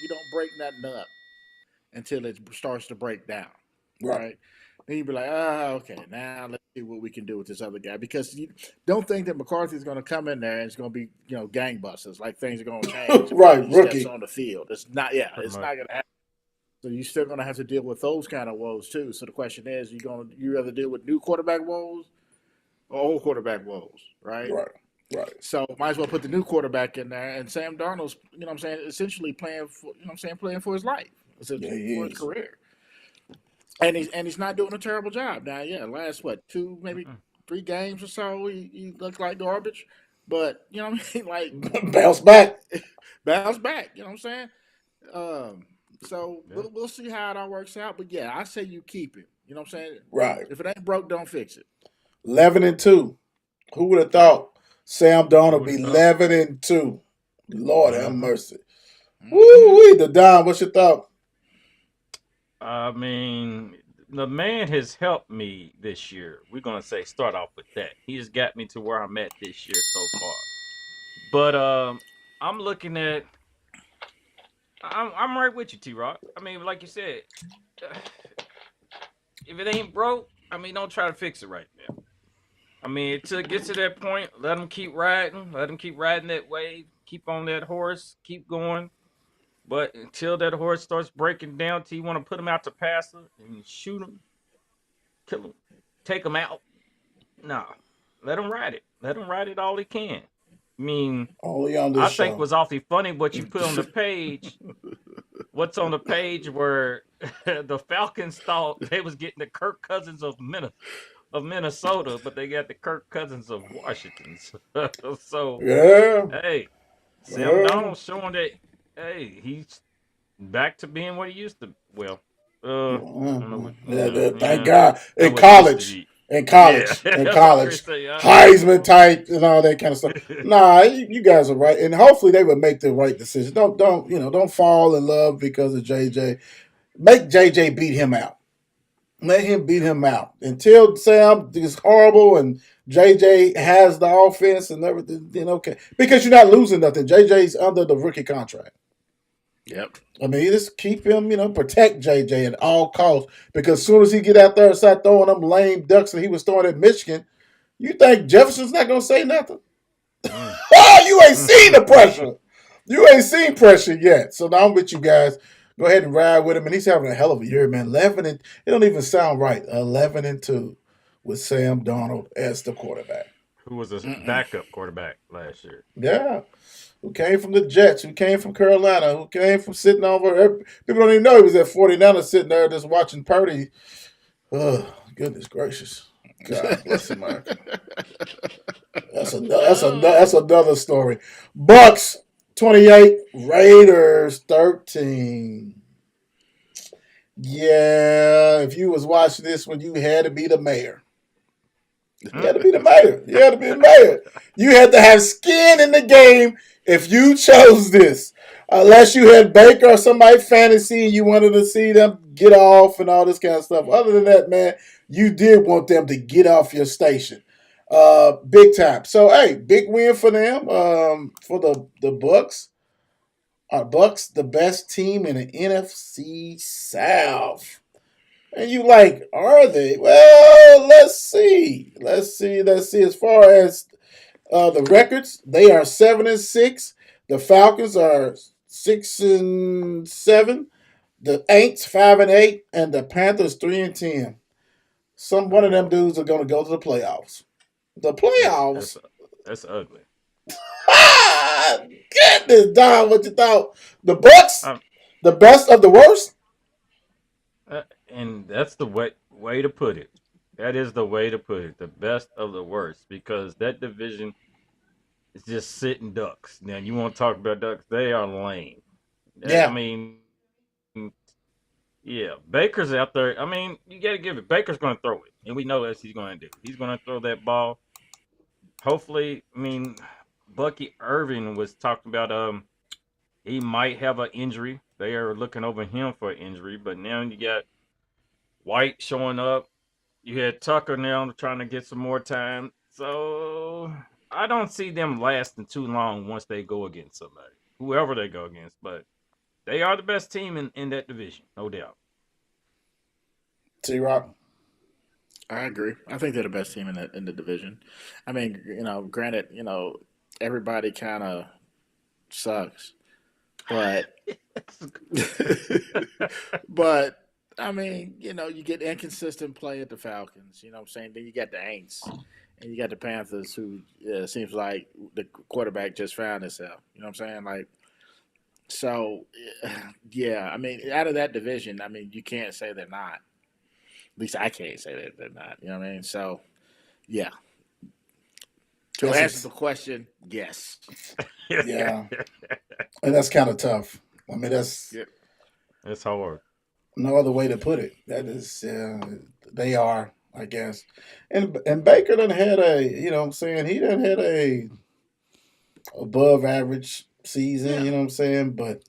don't break nothing up until it starts to break down, Right. right? Then you be like, okay, now let's see what we can do with this other guy. Because you don't think that McCarthy's going to come in there and it's going to be, gangbusters. Like things are going to change when Right. he steps Rookie. on the field. It's not, yeah, pretty it's much. not going to happen. So you're still going to have to deal with those kind of woes too. So the question is, you rather deal with new quarterback woes or old quarterback woes, right? Right. Right. So might as well put the new quarterback in there. And Sam Darnold's, what I'm saying, essentially playing for, playing for his life, Yeah, essentially he for his is. career. And he's not doing a terrible job now. Yeah, last what, two, maybe Mm-mm. 3 games or so, he looked like garbage. But you know what I mean, like Bounce back. bounce back. You know what I'm saying? Um, so Yeah. we'll see how it all works out. But yeah, I say you keep it. You know what I'm saying? Right. If it ain't broke, don't fix it. 11-2. Who would have Yeah. thought Sam Darnold Who would would be have thought? 11-2? Lord have Mm-hmm. mercy. Mm-hmm. Woo, the Don. What's your thought? I mean, the man has helped me this year. We're gonna say start off with that. He has got me to where I'm at this year so far. But I'm looking at. I'm right with you, T. Rock. I mean, like you said, if it ain't broke, I mean, don't try to fix it right now. I mean, until it gets to that point, let them keep riding. Let them keep riding that wave. Keep on that horse. Keep going. But until that horse starts breaking down, till you want to put him out to pasture and shoot him, kill him, take him out. No, let him ride it. Let him ride it all he can. I mean, Only on this I think show. was awfully funny what you put on the page. What's on the page where the Falcons thought they was getting the Kirk Cousins of Minnesota, but they got the Kirk Cousins of Washington. So, Yeah. hey, Sam Yeah. Donald showing that hey, he's back to being what he used to. Well, I don't know what. Yeah, thank Yeah, God. not In what he used to college. be. In Yeah, college. In that's what I'm college. gonna say. I don't Heisman know. type and all that kind of stuff. Nah, you guys are right. And hopefully they would make the right decision. Don't fall in love because of JJ. Make JJ beat him out. Let him beat him out until Sam is horrible and JJ has the offense and everything. Then okay, because you're not losing nothing. JJ's under the rookie contract. Yep. I mean, you just keep him, protect JJ at all costs. Because as soon as he get out there and start throwing them lame ducks that he was throwing at Michigan, you think Jefferson's not gonna say nothing? Mm. Oh, you ain't seen the pressure. You ain't seen pressure yet. So now I'm with you guys. Go ahead and ride with him, and he's having a hell of a year, man. 11 and it don't even sound right. 11-2 with Sam Donald as the quarterback. Who was a Mm-mm. backup quarterback last year? Yeah, who came from the Jets, who came from Carolina, who came from sitting over. People don't even know he was at 49 sitting there just watching Purdy. Oh, goodness gracious. God bless America. That's another story. Bucks 28, Raiders 13. Yeah, if you was watching this when you had to be the mayor. You Mm. had to be the mayor. You had to be the mayor. You had to have skin in the game if you chose this. Unless you had Baker or somebody fantasy and you wanted to see them get off and all this kind of stuff. Other than that, man, you did want them to get off your station. Big time. So hey, big win for them. For the Bucks. Are Bucks the best team in the NFC South? And you like, are they? Well, let's see. Let's see. As far as the records, they are 7-6. The Falcons are 6-7. The Aints 5-8, and the Panthers 3-10. One Oh of them boy, dudes are going to go to the playoffs. The that's playoffs. that's that's ugly. Ah, goodness, Don, what you thought? The Bucks, Um, the best of the worst. and that's the way to put it. That is the way to put it. The best of the worst, because that division is just sitting ducks. Now you want to talk about ducks? They are lame. I Yeah, mean, yeah, Baker's out there. I mean, you got to give it. Baker's going to throw it, and we know that's he's going to do. He's going to throw that ball. Hopefully, I mean, Bucky Irving was talking about he might have an injury. They are looking over him for an injury, but now you got White showing up. You had Tucker now trying to get some more time. So I don't see them lasting too long once they go against somebody, whoever they go against. But they are the best team in that division, no doubt. T Rock. I agree. I think they're the best team in the division. I mean, granted, everybody kind of sucks, but but I mean, you get inconsistent play at the Falcons. You know what I'm saying? Then you got the Aints, and you got the Panthers, who seems like the quarterback just found himself. You know what I'm saying? Like, so yeah. I mean, out of that division, I mean, you can't say they're not. At least I can't say that they're not. You know what I mean? So yeah. To That's answer ex- the question, yes. yeah, and that's kind of tough. I mean, that's Yeah. It's hard. no other way to put it. That is, they are, I guess. And Baker done had a, what I'm saying, he done had a above average season. Yeah. You know what I'm saying? But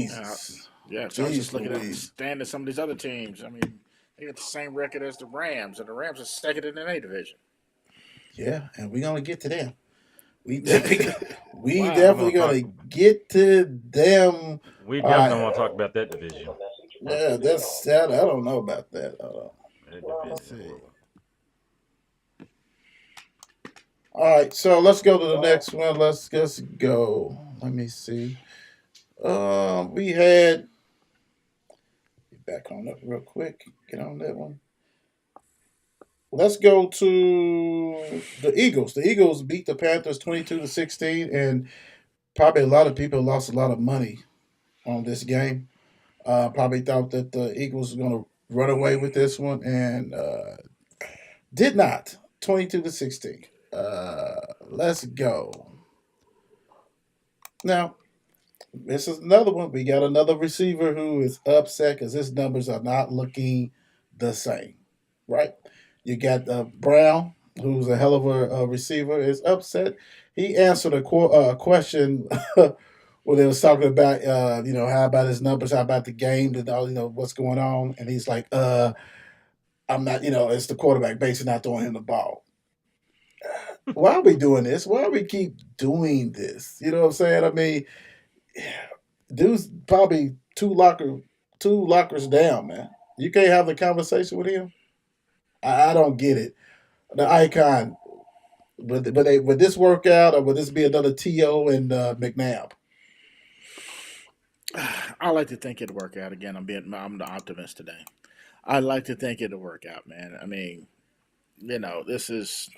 Uh, Jesus, yeah. So I was just Jesus looking at the Louise. stand of some of these other teams. I mean, they got the same record as the Rams, and the Rams are second in their division. Yeah, and we're gonna get to them. We definitely, we We Wow. definitely gonna talk. gonna get to them. We All definitely right. want to talk about that division. Yeah, that's that. I don't know about that. That Let's division. see. All right, so let's go to the next one. Let's just go. Let me see. We had back on it real quick. Get on that one. Let's go to the Eagles. The Eagles beat the Panthers 22-16, and probably a lot of people lost a lot of money on this game. Probably thought that the Eagles were going to run away with this one, and did not. 22-16. Let's go. Now, this is another one. We got another receiver who is upset because his numbers are not looking the same, right? You got Brown, who's a hell of a receiver, is upset. He answered a question where they was talking about, how about his numbers, how about the game, and all, what's going on, and he's like, I'm not, it's the quarterback basically not throwing him the ball. Why are we doing this? Why do we keep doing this? You know what I'm saying? I mean, dude's probably two lockers down, man. You can't have the conversation with him. I don't get it. The icon, would this work out, or would this be another To and McNabb? I like to think it'll work out. Again, I'm the optimist today. I like to think it'll work out, man. I mean, this is.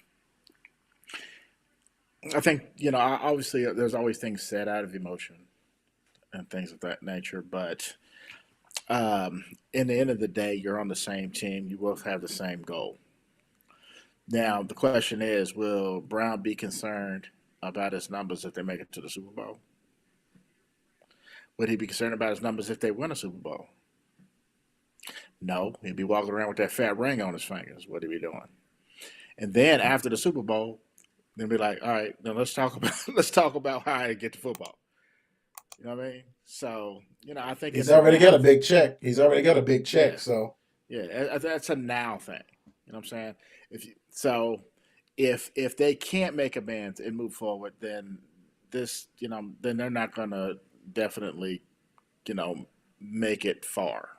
I think obviously there's always things said out of emotion and things of that nature, but in the end of the day, you're on the same team. You both have the same goal. Now, the question is, will Brown be concerned about his numbers if they make it to the Super Bowl? Would he be concerned about his numbers if they win a Super Bowl? No, he'd be walking around with that fat ring on his fingers. What he be doing? And then after the Super Bowl, then be like, all right, then let's talk about let's talk about how I get to football. You know what I mean? So I think He's it's a already got now a big thing. check. He's already got a big check. Yeah, So yeah, that's a now thing. You know what I'm saying? If they can't make amends and move forward, then then they're not gonna definitely you know make it far.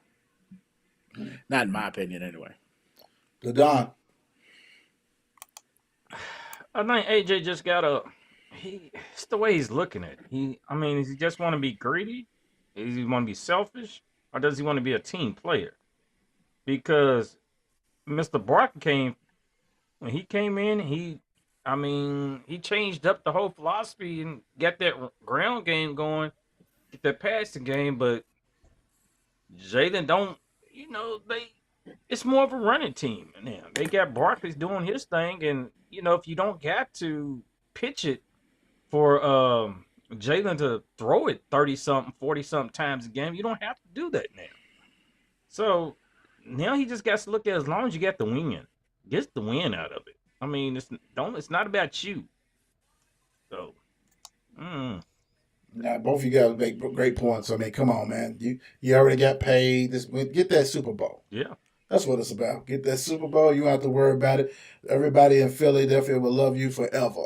Not in my opinion, anyway. the Don, I think AJ just gotta. It's the way he's looking at it. I mean, does he just want to be greedy? Does he want to be selfish, or does he want to be a team player? Because Mr. Brock came when he came in. I mean, he changed up the whole philosophy and got that ground game going, get that passing game. But Jalen don't. They. It's more of a running team now. They got Barkley's doing his thing, and if you don't got to pitch it for Jalen to throw it 30 something, 40 something times a game, you don't have to do that now. So now he just got to look at as long as you get the win, get the win out of it. I mean, it's not about you. So mm, now both of you guys make great points. I mean, come on, man. You already got paid. Get that Super Bowl. yeah. That's what it's about. Get that Super Bowl. You don't have to worry about it. Everybody in Philadelphia will love you forever.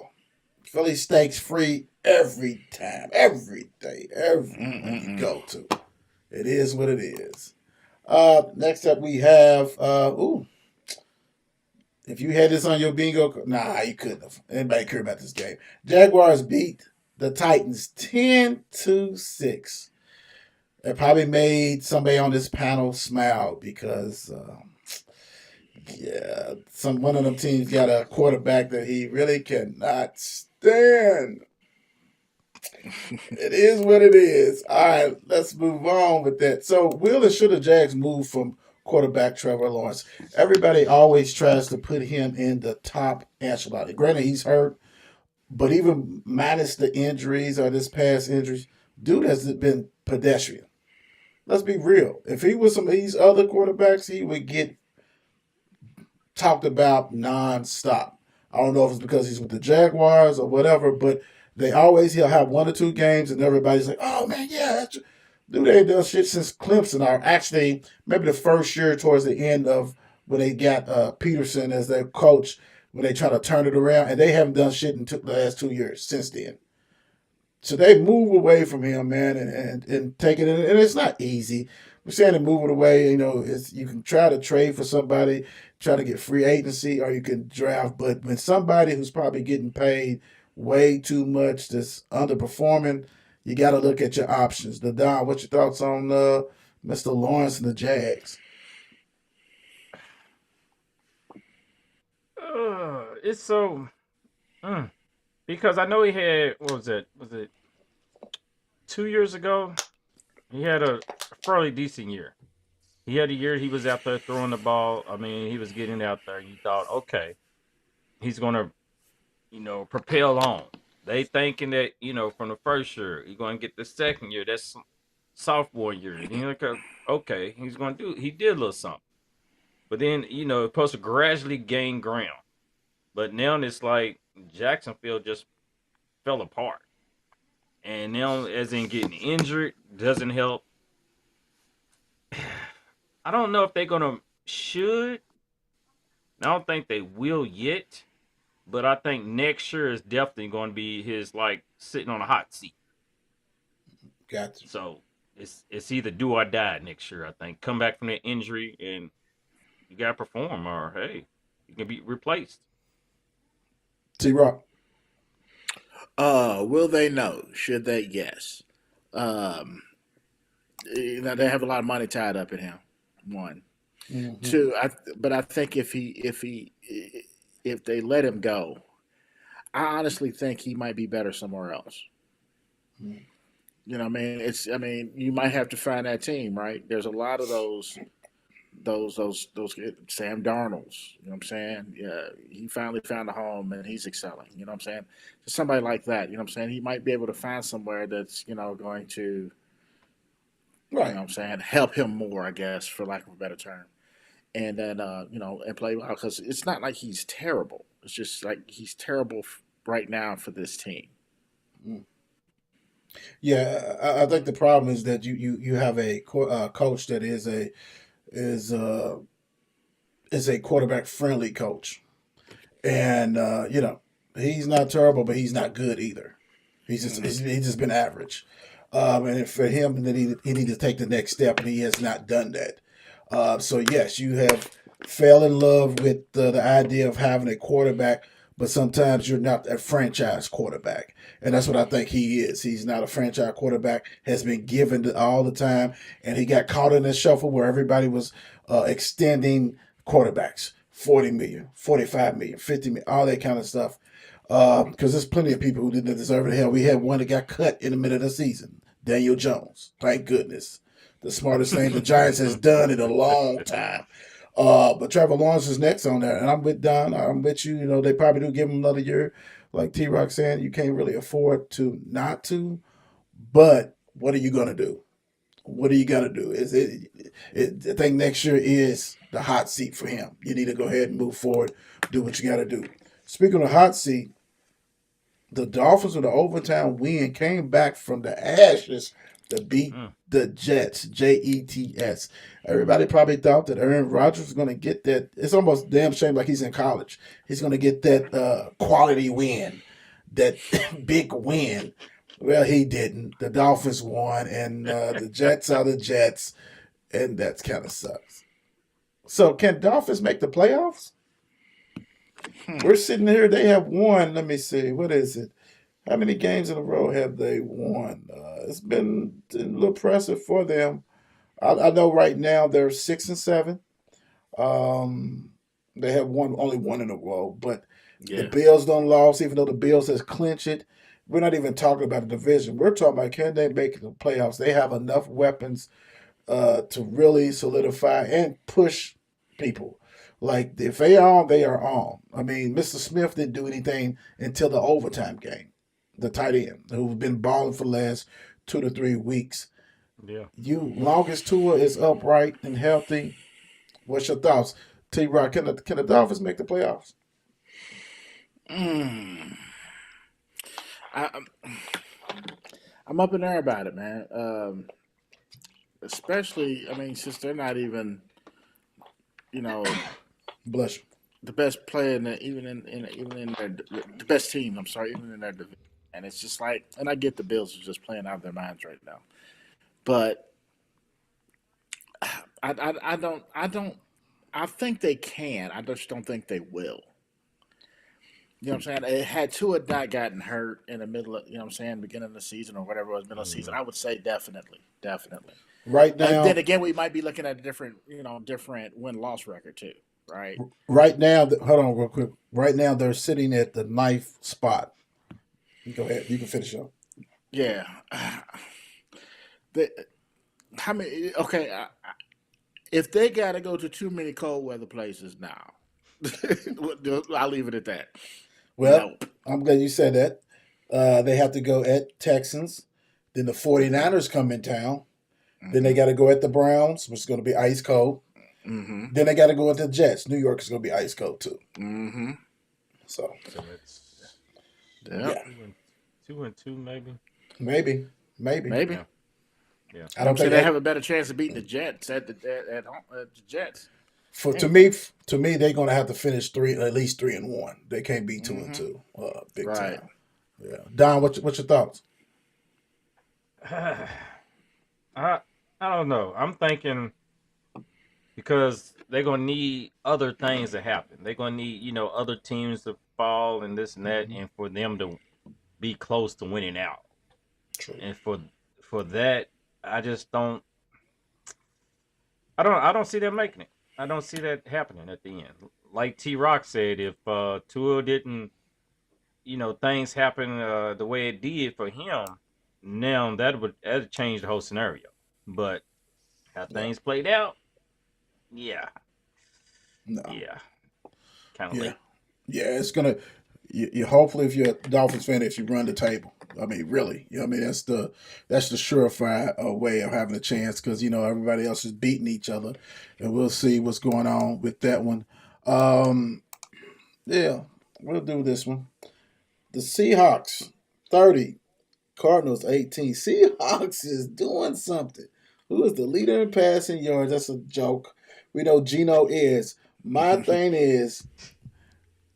Philly steaks free every time, every day, everywhere you Mm-mm-mm. go to. It is what it is. Next up we have if you had this on your bingo, nah, you couldn't have. Anybody care about this game? Jaguars beat the Titans 10-6. It probably made somebody on this panel smile because yeah, some one of them teams got a quarterback that he really cannot stand. It is what it is. All right, let's move on with that. So, will and should the Jags move from quarterback Trevor Lawrence? Everybody always tries to put him in the top echelon. Granted, he's hurt, but even minus the injuries or this past injuries, dude has been pedestrian. Let's be real. If he was some of these other quarterbacks, he would get talked about nonstop. I don't know if it's because he's with the Jaguars or whatever, but he'll have one or two games and everybody's like, oh man, yeah, dude ain't done shit since Clemson. Or actually, maybe the first year towards the end of when they got Peterson as their coach, when they try to turn it around, and they haven't done shit in the last 2 years since then. So they move away from him, man, and take it. And it's not easy. We're saying to move it away. You can try to trade for somebody, try to get free agency, or you can draft. But when somebody who's probably getting paid way too much, that's underperforming, you got to look at your options. The Don, what's your thoughts on Mr. Lawrence and the Jags? It's so mm, because I know he had what was it? Was it 2 years ago? He had a fairly decent year. He had a year he was out there throwing the ball. I mean, he was getting out there. You thought, okay, he's gonna propel on. They thinking that from the first year he's gonna get the second year. That's sophomore year. And you're like, okay, he's gonna do. He did a little something, but then it's supposed to gradually gain ground. But now it's like Jacksonville just fell apart. And now, as in getting injured, doesn't help. I don't know if they're gonna should. I don't think they will yet, but I think next year is definitely going to be his like sitting on a hot seat. Got you. So it's either do or die next year. I think come back from that injury and you got to perform, or hey, you can be replaced. T Rock. Will they? No. Should they? Yes. Um, they have a lot of money tied up in him. One, Mm-hmm. two. But I think if they let him go, I honestly think he might be better somewhere else. I mean, I mean, you might have to find that team, right? There's a lot of those Sam Darnolds. You know what I'm saying? Yeah, he finally found a home and he's excelling. You know what I'm saying? So somebody like that. You know what I'm saying? He might be able to find somewhere that's going to Right. what I'm saying, help him more, I guess, for lack of a better term. And then and play well because it's not like he's terrible. It's just like he's terrible right now for this team. Mm. Yeah, I think the problem is that you have a coach that is uh, is a quarterback friendly coach, and he's not terrible, but he's not good either. Hmm. He's just been average, and for him, that he needs to take the next step, and he has not done that. So yes, you have fell in love with the idea of having a quarterback, but sometimes you're not a franchise quarterback, and that's what I think he is. He's not a franchise quarterback. Has been given all the time, and he got caught in this shuffle where everybody was extending quarterbacks. 40 million, 45 million, 50 million, all that kind of stuff. Because there's plenty of people who didn't deserve it. Hell, we had one that got cut in the middle of the season. Daniel Jones. Thank goodness. The smartest thing the Giants has done in a long time. But Trevor Lawrence is next on there. And I'm with Don. I'm with you. They probably do give him another year. Like T Rock saying, you can't really afford to not to. But what are you going to do? What are you going to do? I think next year is the hot seat for him. You need to go ahead and move forward, do what you got to do. Speaking of hot seat, the Dolphins with the overtime win came back from the ashes to beat Mm. the Jets, Jets. Everybody probably thought that Aaron Rodgers was going to get that. It's almost damn shame like he's in college. He's going to get that quality win, that big win. Well, he didn't. The Dolphins won, and the Jets are the Jets, and that kind of sucks. So, can Dolphins make the playoffs? We're Hmm. sitting here. They have won. Let me see. What is it? How many games in a row have they won? It's been a little impressive for them. I know right now they're 6-7. Um, they have won only one in a row, but the Yeah. Bills don't lose, even though the Bills has clinched it. We're not even talking about the division. We're talking about can they make the playoffs? They have enough weapons to really solidify and push people. Like if they are on, they are on. I mean, Mr. Smith didn't do anything until the overtime game. The tight end who's been balling for the last 2 to 3 weeks. Yeah. You longest tour is upright and healthy. What's your thoughts, T. Rock? Can the Dolphins make the playoffs? Mm. I, I'm up in there about it, man. Especially, I mean, since they're not even, you know, Bless you. the best player in the, even in their the best team. I'm sorry, even in their division. And it's just like, and I get the Bills are just playing out of their minds right now, but I think they can. I just don't think they will. You know what I'm saying? It had Tua not gotten hurt in the middle of, you know what I'm saying, beginning of the season or whatever it was, middle of the season, Hmm. I would say definitely, definitely. Right Then now, again, we might be looking at a different, different win loss record too, right? right now, hold on real quick. Right now, they're sitting at the ninth spot. You go ahead. You can finish up. Yeah. the, how many? Okay, if they got to go to too many cold weather places now, I'll leave it at that. Well, Nope. I'm glad you said that. They have to go at Texans. Then the Mm-hmm. 49ers come in town. Then they Mm-hmm. got to go at the Browns, which is going to be ice cold. Mm-hmm. Then they got to go at the Jets. New York is going to be ice cold too. Mm-hmm. So, So it's Yep. yeah, 2-2, maybe. maybe, maybe. Maybe. Yeah. Yeah. I I'm don't think saying they that have a better chance of beating the Jets at home, at the Jets for anyway. to me, they're going to have to finish three at least 3-1. They can't be two and Mm-hmm. two, big Right. time. Yeah, Don, what's your thoughts? I I don't know. I'm thinking because they're gonna need other things to happen. They're gonna need other teams to fall and this and that, Mm-hmm. and for them to be close to winning out. True. And for that, I just don't. I don't see them making it. I don't see that happening at the end. Like T Rock said, if Tua didn't, things happen the way it did for him, now that would change the whole scenario. But how Yeah. things played out, yeah, No. yeah, kind of Yeah. late. Yeah. It's gonna. You hopefully, if you're a Dolphins fan, if you run the table. I mean, really. I mean, that's the surefire way of having a chance because everybody else is beating each other, and we'll see what's going on with that one. Um, yeah, we'll do this one. The Seahawks 30, Cardinals 18. Seahawks is doing something. Who is the leader in passing yards? That's a joke. We know Geno is. My thing is,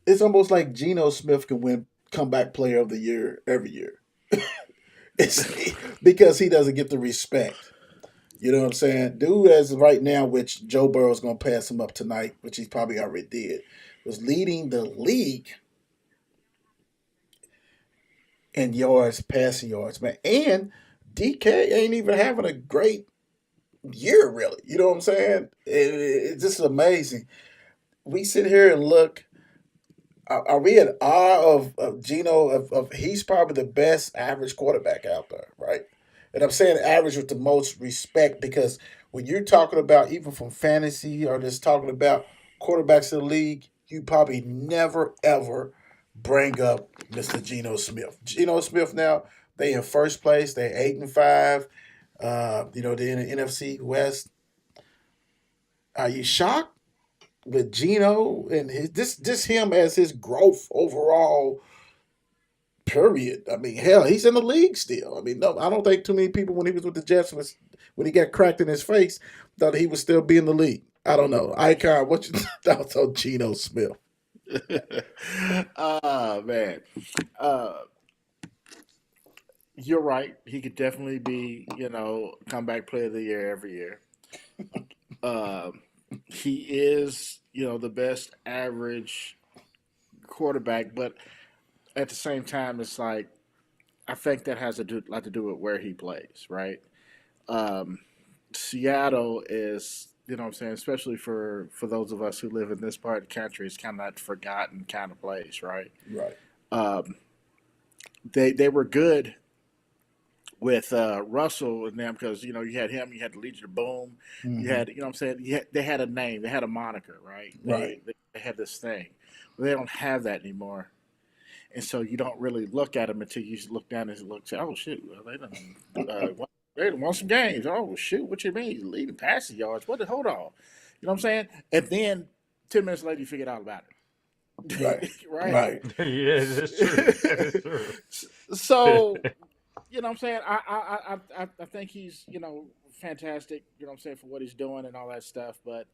it's almost like Geno Smith can win comeback player of the year every year. It's because he doesn't get the respect. You know what I'm saying? Dude, as right now, which Joe Burrow's going to pass him up tonight, which he probably already did, was leading the league in yards, passing yards, man. And DK ain't even having a great year, really. You know what I'm saying? It's just amazing. We sit here and look. Are we in awe of Geno? He's probably the best average quarterback out there, right? And I'm saying average with the most respect because when you're talking about even from fantasy or just talking about quarterbacks in the league, you probably never ever bring up Mr. Geno Smith. Geno Smith now they in first place. They're 8-5. They're in the NFC West. Are you shocked with Geno and this him as his growth overall? Period. I mean, hell, he's in the league still. I mean, no, I don't think too many people when he was with the Jets was when he got cracked in his face thought he would still be in the league. I don't know. Icon, what you thoughts on Geno Smith? Man, uh, you're right. He could definitely be, comeback player of the year every year. Uh, he is, the best average quarterback, but at the same time, it's like I think that has lot to do with where he plays, right? Um, Seattle is, what I'm saying, especially for those of us who live in this part of the country, it's kind of that forgotten kind of place, right? Right. Um, they were good with Russell and them because you had him, you had the Legion of Boom, you Hmm. had what I'm saying, they had a name, they had a moniker, right? Right. They had this thing, but they don't have that anymore, and so you don't really look at them until you look down and look say, oh shit, well, they done won some games. Oh shoot, what you mean leading passing yards? What? Hold on, you know what I'm saying? And then 10 minutes later, you figured out about Right. it, right? Right. Yeah, that's true. That is true. So what I'm saying, I think he's fantastic. You know what I'm saying for what he's doing and all that stuff, but.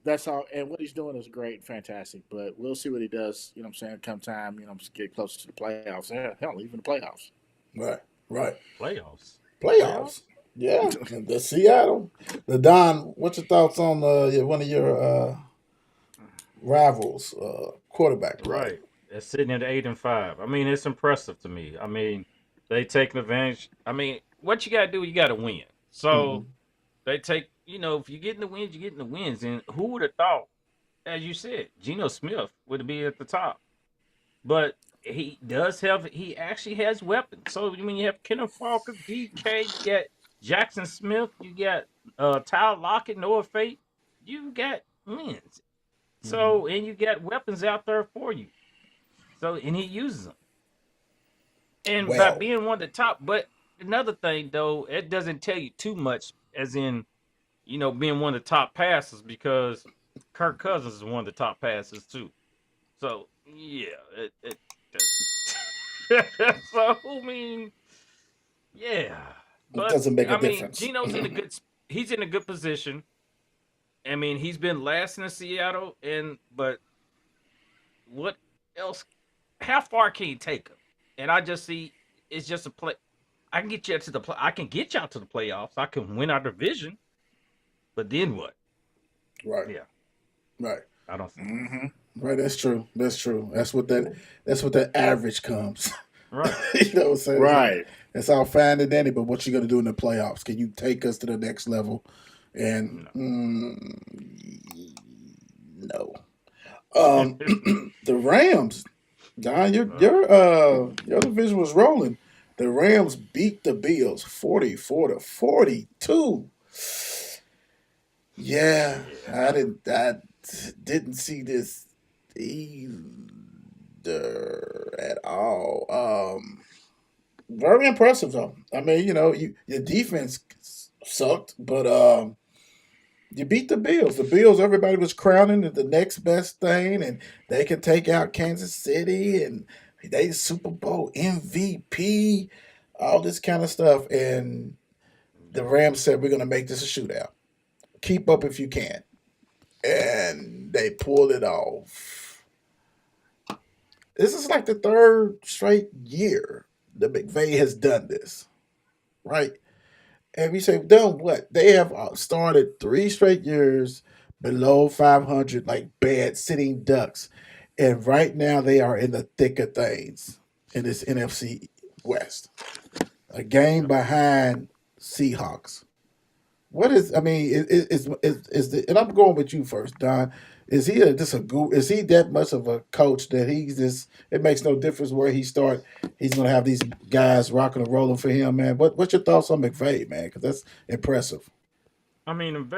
That's all, and what he's doing is great, fantastic. But we'll see what he does. You know, what I'm saying, come time, get closer to the playoffs. Hell, even the playoffs. Right. Right. Playoffs. Playoffs? Playoffs. Yeah. The Seattle. The Don. What's your thoughts on one of your rivals, quarterback play? Right. They're sitting at 8-5. I mean, it's impressive to me. I mean, they taking advantage. I mean, what you gotta do, you gotta win. So Hmm. they take, if you're getting the wins, you're getting the wins. And who would have thought, as you said, Geno Smith would be at the top. But he actually has weapons. So when you have Kenneth Walker, DK, you got Jackson Smith, you got Tyler Lockett, Noah Fate, you got wins. Hmm. So and you got weapons out there for you. So and he uses them. And by Well, being one of the top, but another thing though, it doesn't tell you too much as in, being one of the top passes because Kirk Cousins is one of the top passes too. So yeah, it so I mean, yeah. it But doesn't make a I mean, difference. Gino's in a he's in a good position. I mean, he's been last in Seattle, and but what else? How far can you take him? And I just see it's just a play. I can get you to the play. I can get y'all to the playoffs. I can win our division, but then what? Right. Yeah, Right. I don't see it. Mm-hmm. Right. That's true. That's true. That's what that average comes. Right. You know what I'm saying? Right. It's all fine and dandy, but what you gonna do in the playoffs? Can you take us to the next level? And No. no. Um, the Rams, Don, Uh, your division was rolling. The Rams beat the Bills 44-42. Yeah, yeah. I didn't see this either at all. Very impressive though. I mean, your defense sucked, but you beat the Bills. The Bills, everybody was crowning it the next best thing, and they can take out Kansas City, and they Super Bowl MVP, all this kind of stuff. And the Yeah. Rams said, "We're going to make this a shootout. Keep up if you can." And they pulled it off. This is like the third straight year that McVay has done this, right? And we say, done what? They have started 3 straight years below 500, like bad sitting ducks. And right now they are in the thick of things in this NFC West. A game Yep. behind Seahawks. What is? I mean, is the? And I'm going with you first, Don. Is he just a guru? Is he that much of a coach that he's just? It makes no difference where he start. He's gonna have these guys rocking and rolling for him, man. What's your thoughts on McVay, man? Because that's impressive. I mean,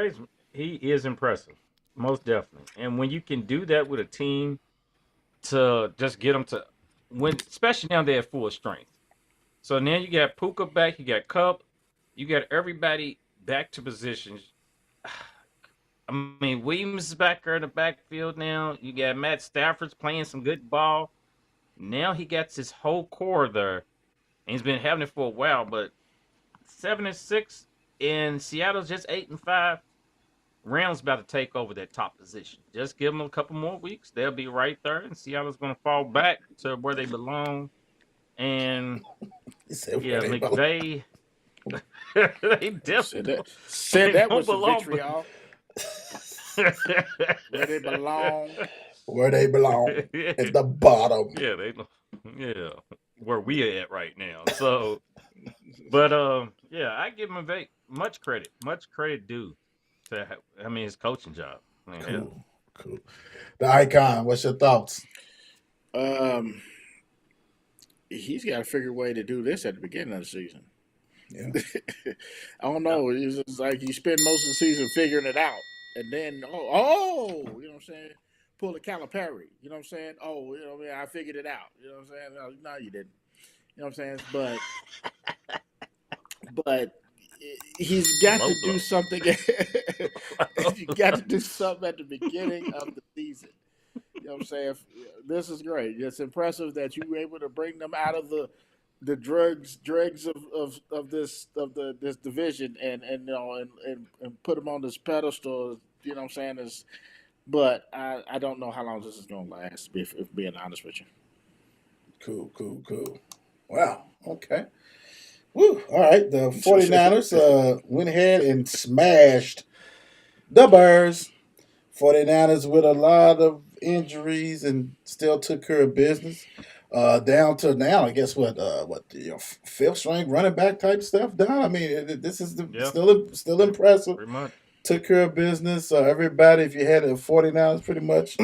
he is impressive, most definitely. And when you can do that with a team to just get them to when, especially now they're at full strength. So now you got Puka back, you got Cup, you got everybody back to positions. I mean, Williams is back there in the backfield now. You got Matt Stafford's playing some good ball. Now he gets his whole core there, and he's been having it for a while. But 7-6, and Seattle's just 8-5. Rams about to take over that top position. Just give them a couple more weeks; they'll be right there, and Seattle's going to fall back to where they belong. And He said where yeah, they belong. McVay, they Said definitely that. Said they that don't was the belong. vitriol where they belong. Where they belong. At the bottom. Yeah, they yeah, where we are at right now. So, but yeah, I give him much credit due to I mean his coaching job. I mean, hell, Cool. Cool. The icon, what's your thoughts? Um, he's got to figure a way to do this at the beginning of the season. Yeah. I don't yeah, know. It's just like you spend most of the season figuring it out, and then you know what I'm saying? Pull the Calipari, you know what I'm saying? Oh, you know what I mean? I figured it out, you know what I'm saying? No, you didn't, you know what I'm saying? But he's got to low do blow. something. You got to do something at the beginning of the season. You know what I'm saying? This is great. It's impressive that you were able to bring them out of the dregs of this division and you know and put them on this pedestal. You know what I'm saying? But I don't know how long this is going to last. If being honest with you. Cool, cool, cool. Wow. Okay. Woo. All right. The 49ers went ahead and smashed the Bears. 49ers with a lot of injuries and still took care of business. Down to now, I guess what fifth string running back type stuff. Down. I mean, this is Yeah, still impressive. pretty much. Took care of business. Everybody, if you had a 49ers, pretty much,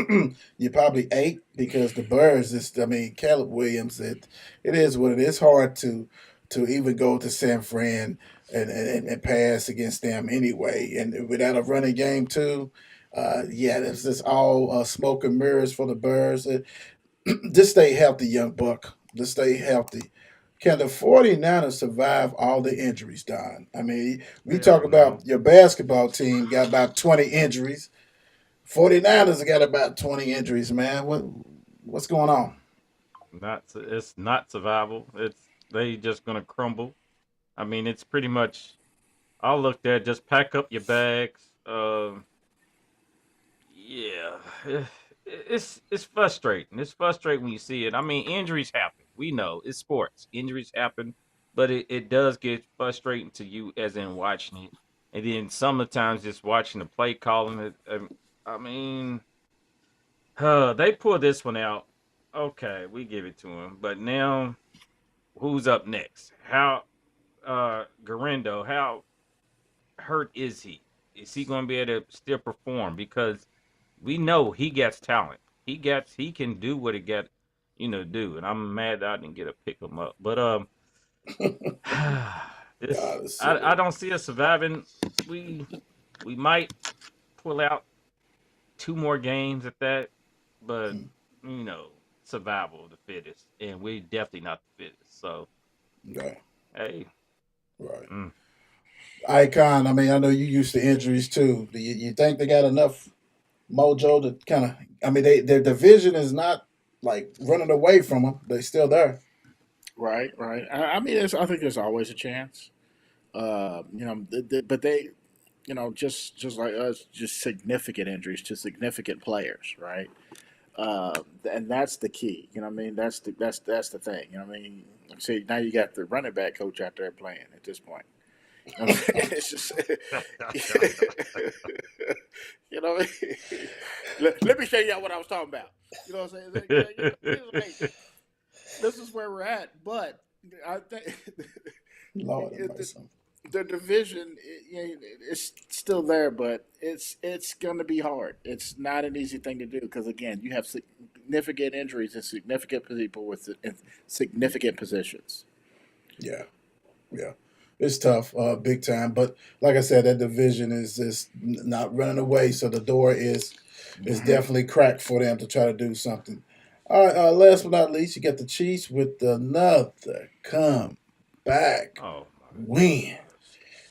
you probably ate because the Birds is. I mean, Caleb Williams. It is what it is. Hard to even go to San Fran and pass against them anyway. And without a running game too, yeah, this is all smoke and mirrors for the Birds. Just stay healthy, young buck. Just stay healthy. Can the 49ers survive all the injuries, Don? I mean, we talk Hell no. about your basketball team got about 20 injuries. 49ers got about 20 injuries, man. What's going on? It's not survival. It's they just gonna crumble. I mean, it's pretty much. I looked at just pack up your bags. Yeah, it's frustrating. It's frustrating when you see it. I mean, injuries happen. We know it's sports. Injuries happen, but it does get frustrating to you as in watching it, and then sometimes just watching the play calling. I mean, they pull this one out. Okay, we give it to him, but now who's up next? How Garendo? How hurt is he? Is he going to be able to still perform? Because we know he gets talent. He can do what he got, do. And I'm mad that I didn't get to pick him up. But this God, it's I silly. don't see us surviving. We we might pull out two more games at that, but Mm, you know, survival of the fittest, and we definitely not the fittest. So right, hey, right. mm, Icon, I mean, I know you used to injuries too. Do you think they got enough mojo to kind of? I mean, their division is not like running away from them. They still there. Right, right. I mean, I think there's always a chance. You know, but they, you know, just like us, just significant injuries to significant players, right? And that's the key. You know what I mean? That's the thing. You know what I mean? See, now you got the running back coach out there playing at this point. You know what I'm saying? It's just, you know, what I mean? Let me show you what I was talking about. You know what I'm saying? This is where we're at. But I think Lord have it, mercy. the division is still there, but it's going to be hard. It's not an easy thing to do because again, you have significant injuries and significant people with significant positions. Yeah, yeah. It's tough, big time. But like I said, that division is just not running away. So the door is Hmm. definitely cracked for them to try to do something. All right. Last but not least, you got the Chiefs with another comeback oh my win. gosh.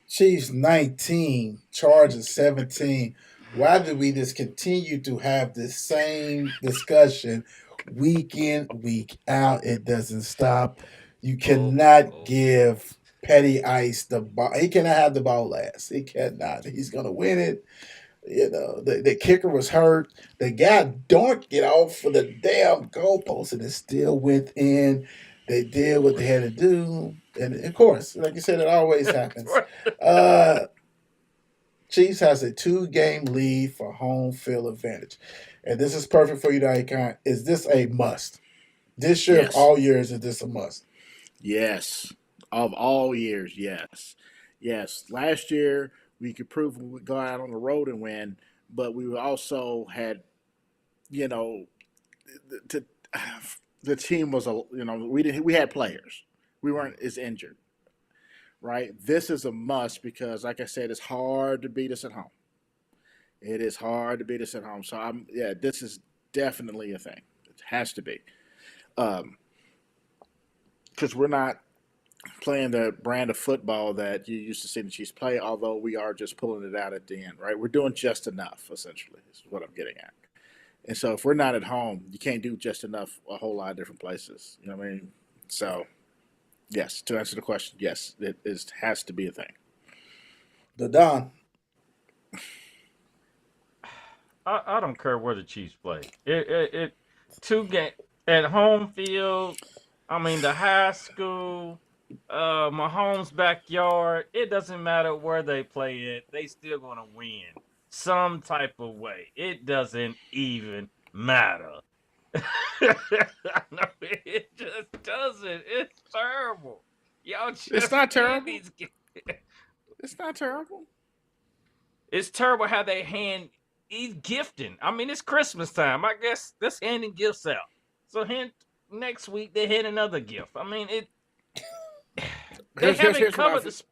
Chiefs 19, Chargers 17. Why do we just continue to have this same discussion week in, week out. It doesn't stop. You Oh, cannot oh. give Petty Ice the ball. He cannot have the ball last. He cannot. He's gonna win it. The kicker was hurt. The guy don't get off for the damn goalpost, and it still went in. They did what they had to do, and of course, like you said, it always happens. Uh, Chiefs has a 2 game lead for home field advantage, and this is perfect for you, Icon. Is this a must? This year of Yes. all years, is this a must? Yes. Of all years, yes. Yes. Last year we could prove we would go out on the road and win, but we also had, you know, the, the team was a we had players. We weren't as injured, right? This is a must because like I said, it's hard to beat us at home. It is hard to beat us at home. So this is definitely a thing. It has to be. Um, because we're not playing the brand of football that you used to see the Chiefs play, although we are just pulling it out at the end, right? We're doing just enough, essentially, is what I'm getting at. And so if we're not at home, you can't do just enough a whole lot of different places. You know what I mean? So, yes, to answer the question, yes, has to be a thing. The Don. I don't care where the Chiefs play. It 2 game at home field. I mean the high school, Mahomes' backyard. It doesn't matter where they play it. They still gonna win some type of way. It doesn't even matter. No, it just doesn't. It's terrible. Y'all It's just not hand terrible. these. It's not terrible. It's terrible how they hand he's gifting. I mean, it's Christmas time. I guess that's handing gifts out. So hand next week they hand another gift. I mean, it they haven't Here's what I covered feel. this.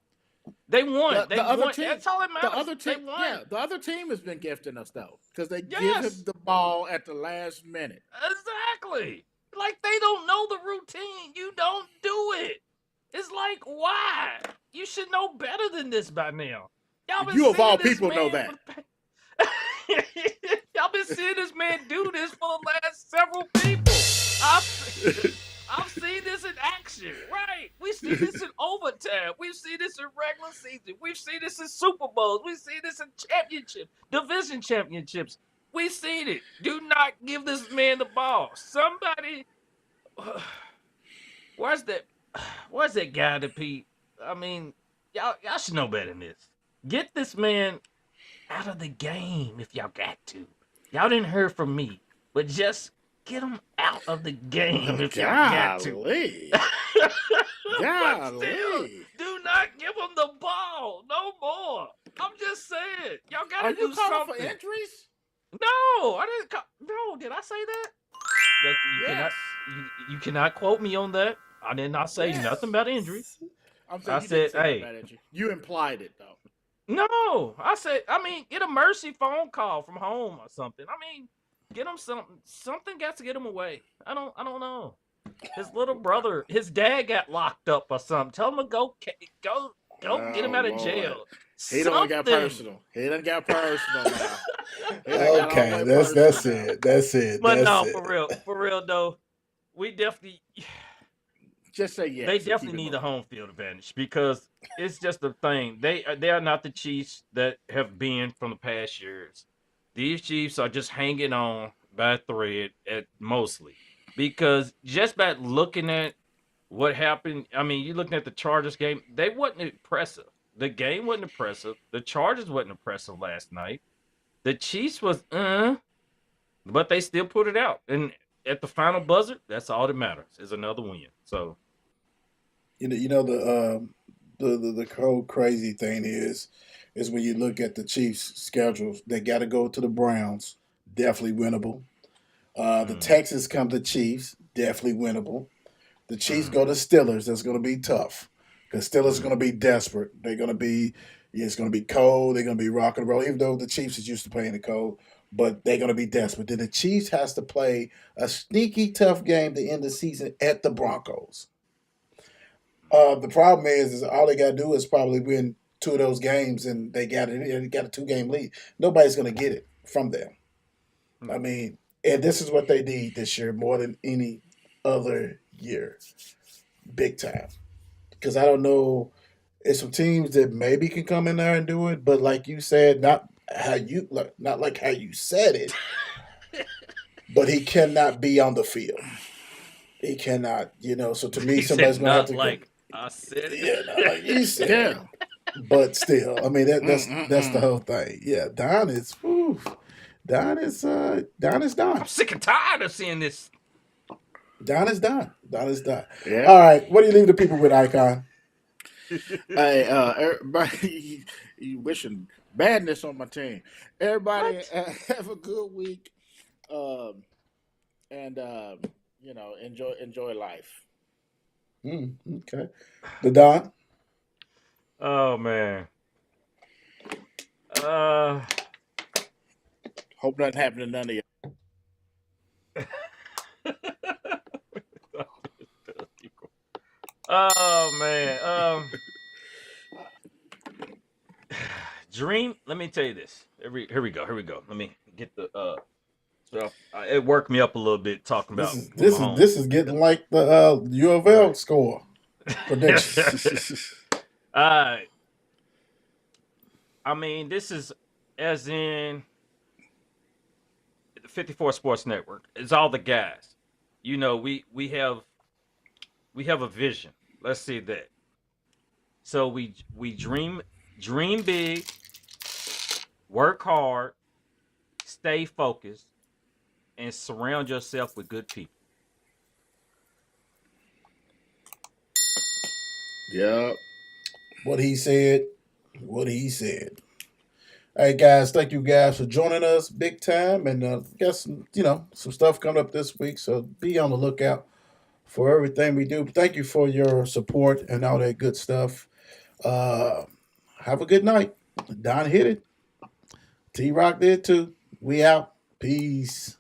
They won. They The other won. team, That's all that the matters. other They team, won. yeah, the other team has been gifting us though because they give him Yes, the ball at the last minute. exactly. Like they don't know the routine. You don't do it. It's like why? You should know better than this by now. Y'all been You of all seeing this people know man that. for y'all been seeing this man do this for the last several people. I've seen this in action, right? We've seen this in overtime. We've seen this in regular season. We've seen this in Super Bowls. We've seen this in championship, division championships. We've seen it. Do not give this man the ball. Somebody, where's that? Where's that guy to Pete? I mean, y'all should know better than this. Get this man out of the game if y'all got to. Y'all didn't hear from me, but just get him out of the game if y'all got to. Golly, But still, golly. do not give him the ball no more. I'm just saying, y'all got Are to you do calling for something. injuries? No, I didn't. No, did I say that? You cannot. Yes, You cannot quote me on that. I did not say nothing yes. about injury. I'm saying I you didn't said, say nothing hey, about injury. You implied it though. no, I said, I mean, get a mercy phone call from home or something. I mean, get him something. Something got to get him away. I don't know. His little brother, his dad got locked up or something. Tell him to go get him Oh out of Lord, jail. he done got Something. personal. He done got personal now. He done got all the Okay, way that's personal now. it. That's it. But That's no, it. for real though, we definitely Just say they yes and keep definitely it need a moving. home field advantage because it's just a thing. They are not the Chiefs that have been from the past years. These Chiefs are just hanging on by a thread at mostly because just by looking at what happened, I mean, you looking at the Chargers game, they wasn't impressive. The game wasn't impressive. The Chargers wasn't impressive last night. The Chiefs was but they still put it out. And at the final buzzer, that's all that matters is another win. So The whole crazy thing is when you look at the Chiefs' schedules, they got to go to the Browns, definitely winnable. The mm, Texans come to Chiefs, definitely winnable. The Chiefs mm, go to Steelers, that's going to be tough because Steelers are going mm. to be desperate. They're going to be, yeah, it's going to be cold. They're going to be rock and roll, even though the Chiefs is used to playing the cold. But they're going to be desperate. Then the Chiefs has to play a sneaky tough game to end the season at the Broncos. The problem is all they got to do is probably win 2 of those games, and they got a 2 game lead. Nobody's going to get it from them. I No. mean, And this is what they need this year more than any other year, big time. Because I don't know, it's some teams that maybe can come in there and do it, but like you said, not like how you said it, but he cannot be on the field. He cannot, So to me, He somebody's said, gonna have "Not to go. like I said Yeah, not like you it." said. Yeah. But still, I mean that's the Mm-mm-mm. whole thing. Yeah, Don is whew, Don is I'm Don. sick and tired of seeing this. Don is Don. Don is Don. Yeah. All right, what do you leave the people with, Icon? Hey, everybody, you wishing badness on my team. Everybody, What? have a good week, um, and enjoy life. Okay, the Don. Oh man. Uh. Hope nothing happened to none of you. Oh man. Dream. Let me tell you this. Here we go. Here we go. Let me get the stuff. It worked me up a little bit talking This about is with this my is home. this is getting like the U of All L right. score prediction. uh, I mean, this is as in the 54 Sports Network. It's all the guys. We have a vision. Let's see that. So we dream big, work hard, stay focused, and surround yourself with good people. Yep. What he said. What he said. All right, guys. Thank you guys for joining us, big time, and got some stuff coming up this week. So be on the lookout for everything we do. Thank you for your support and all that good stuff. Uh, have a good night. Don hit it. T Rock did too. We out. Peace.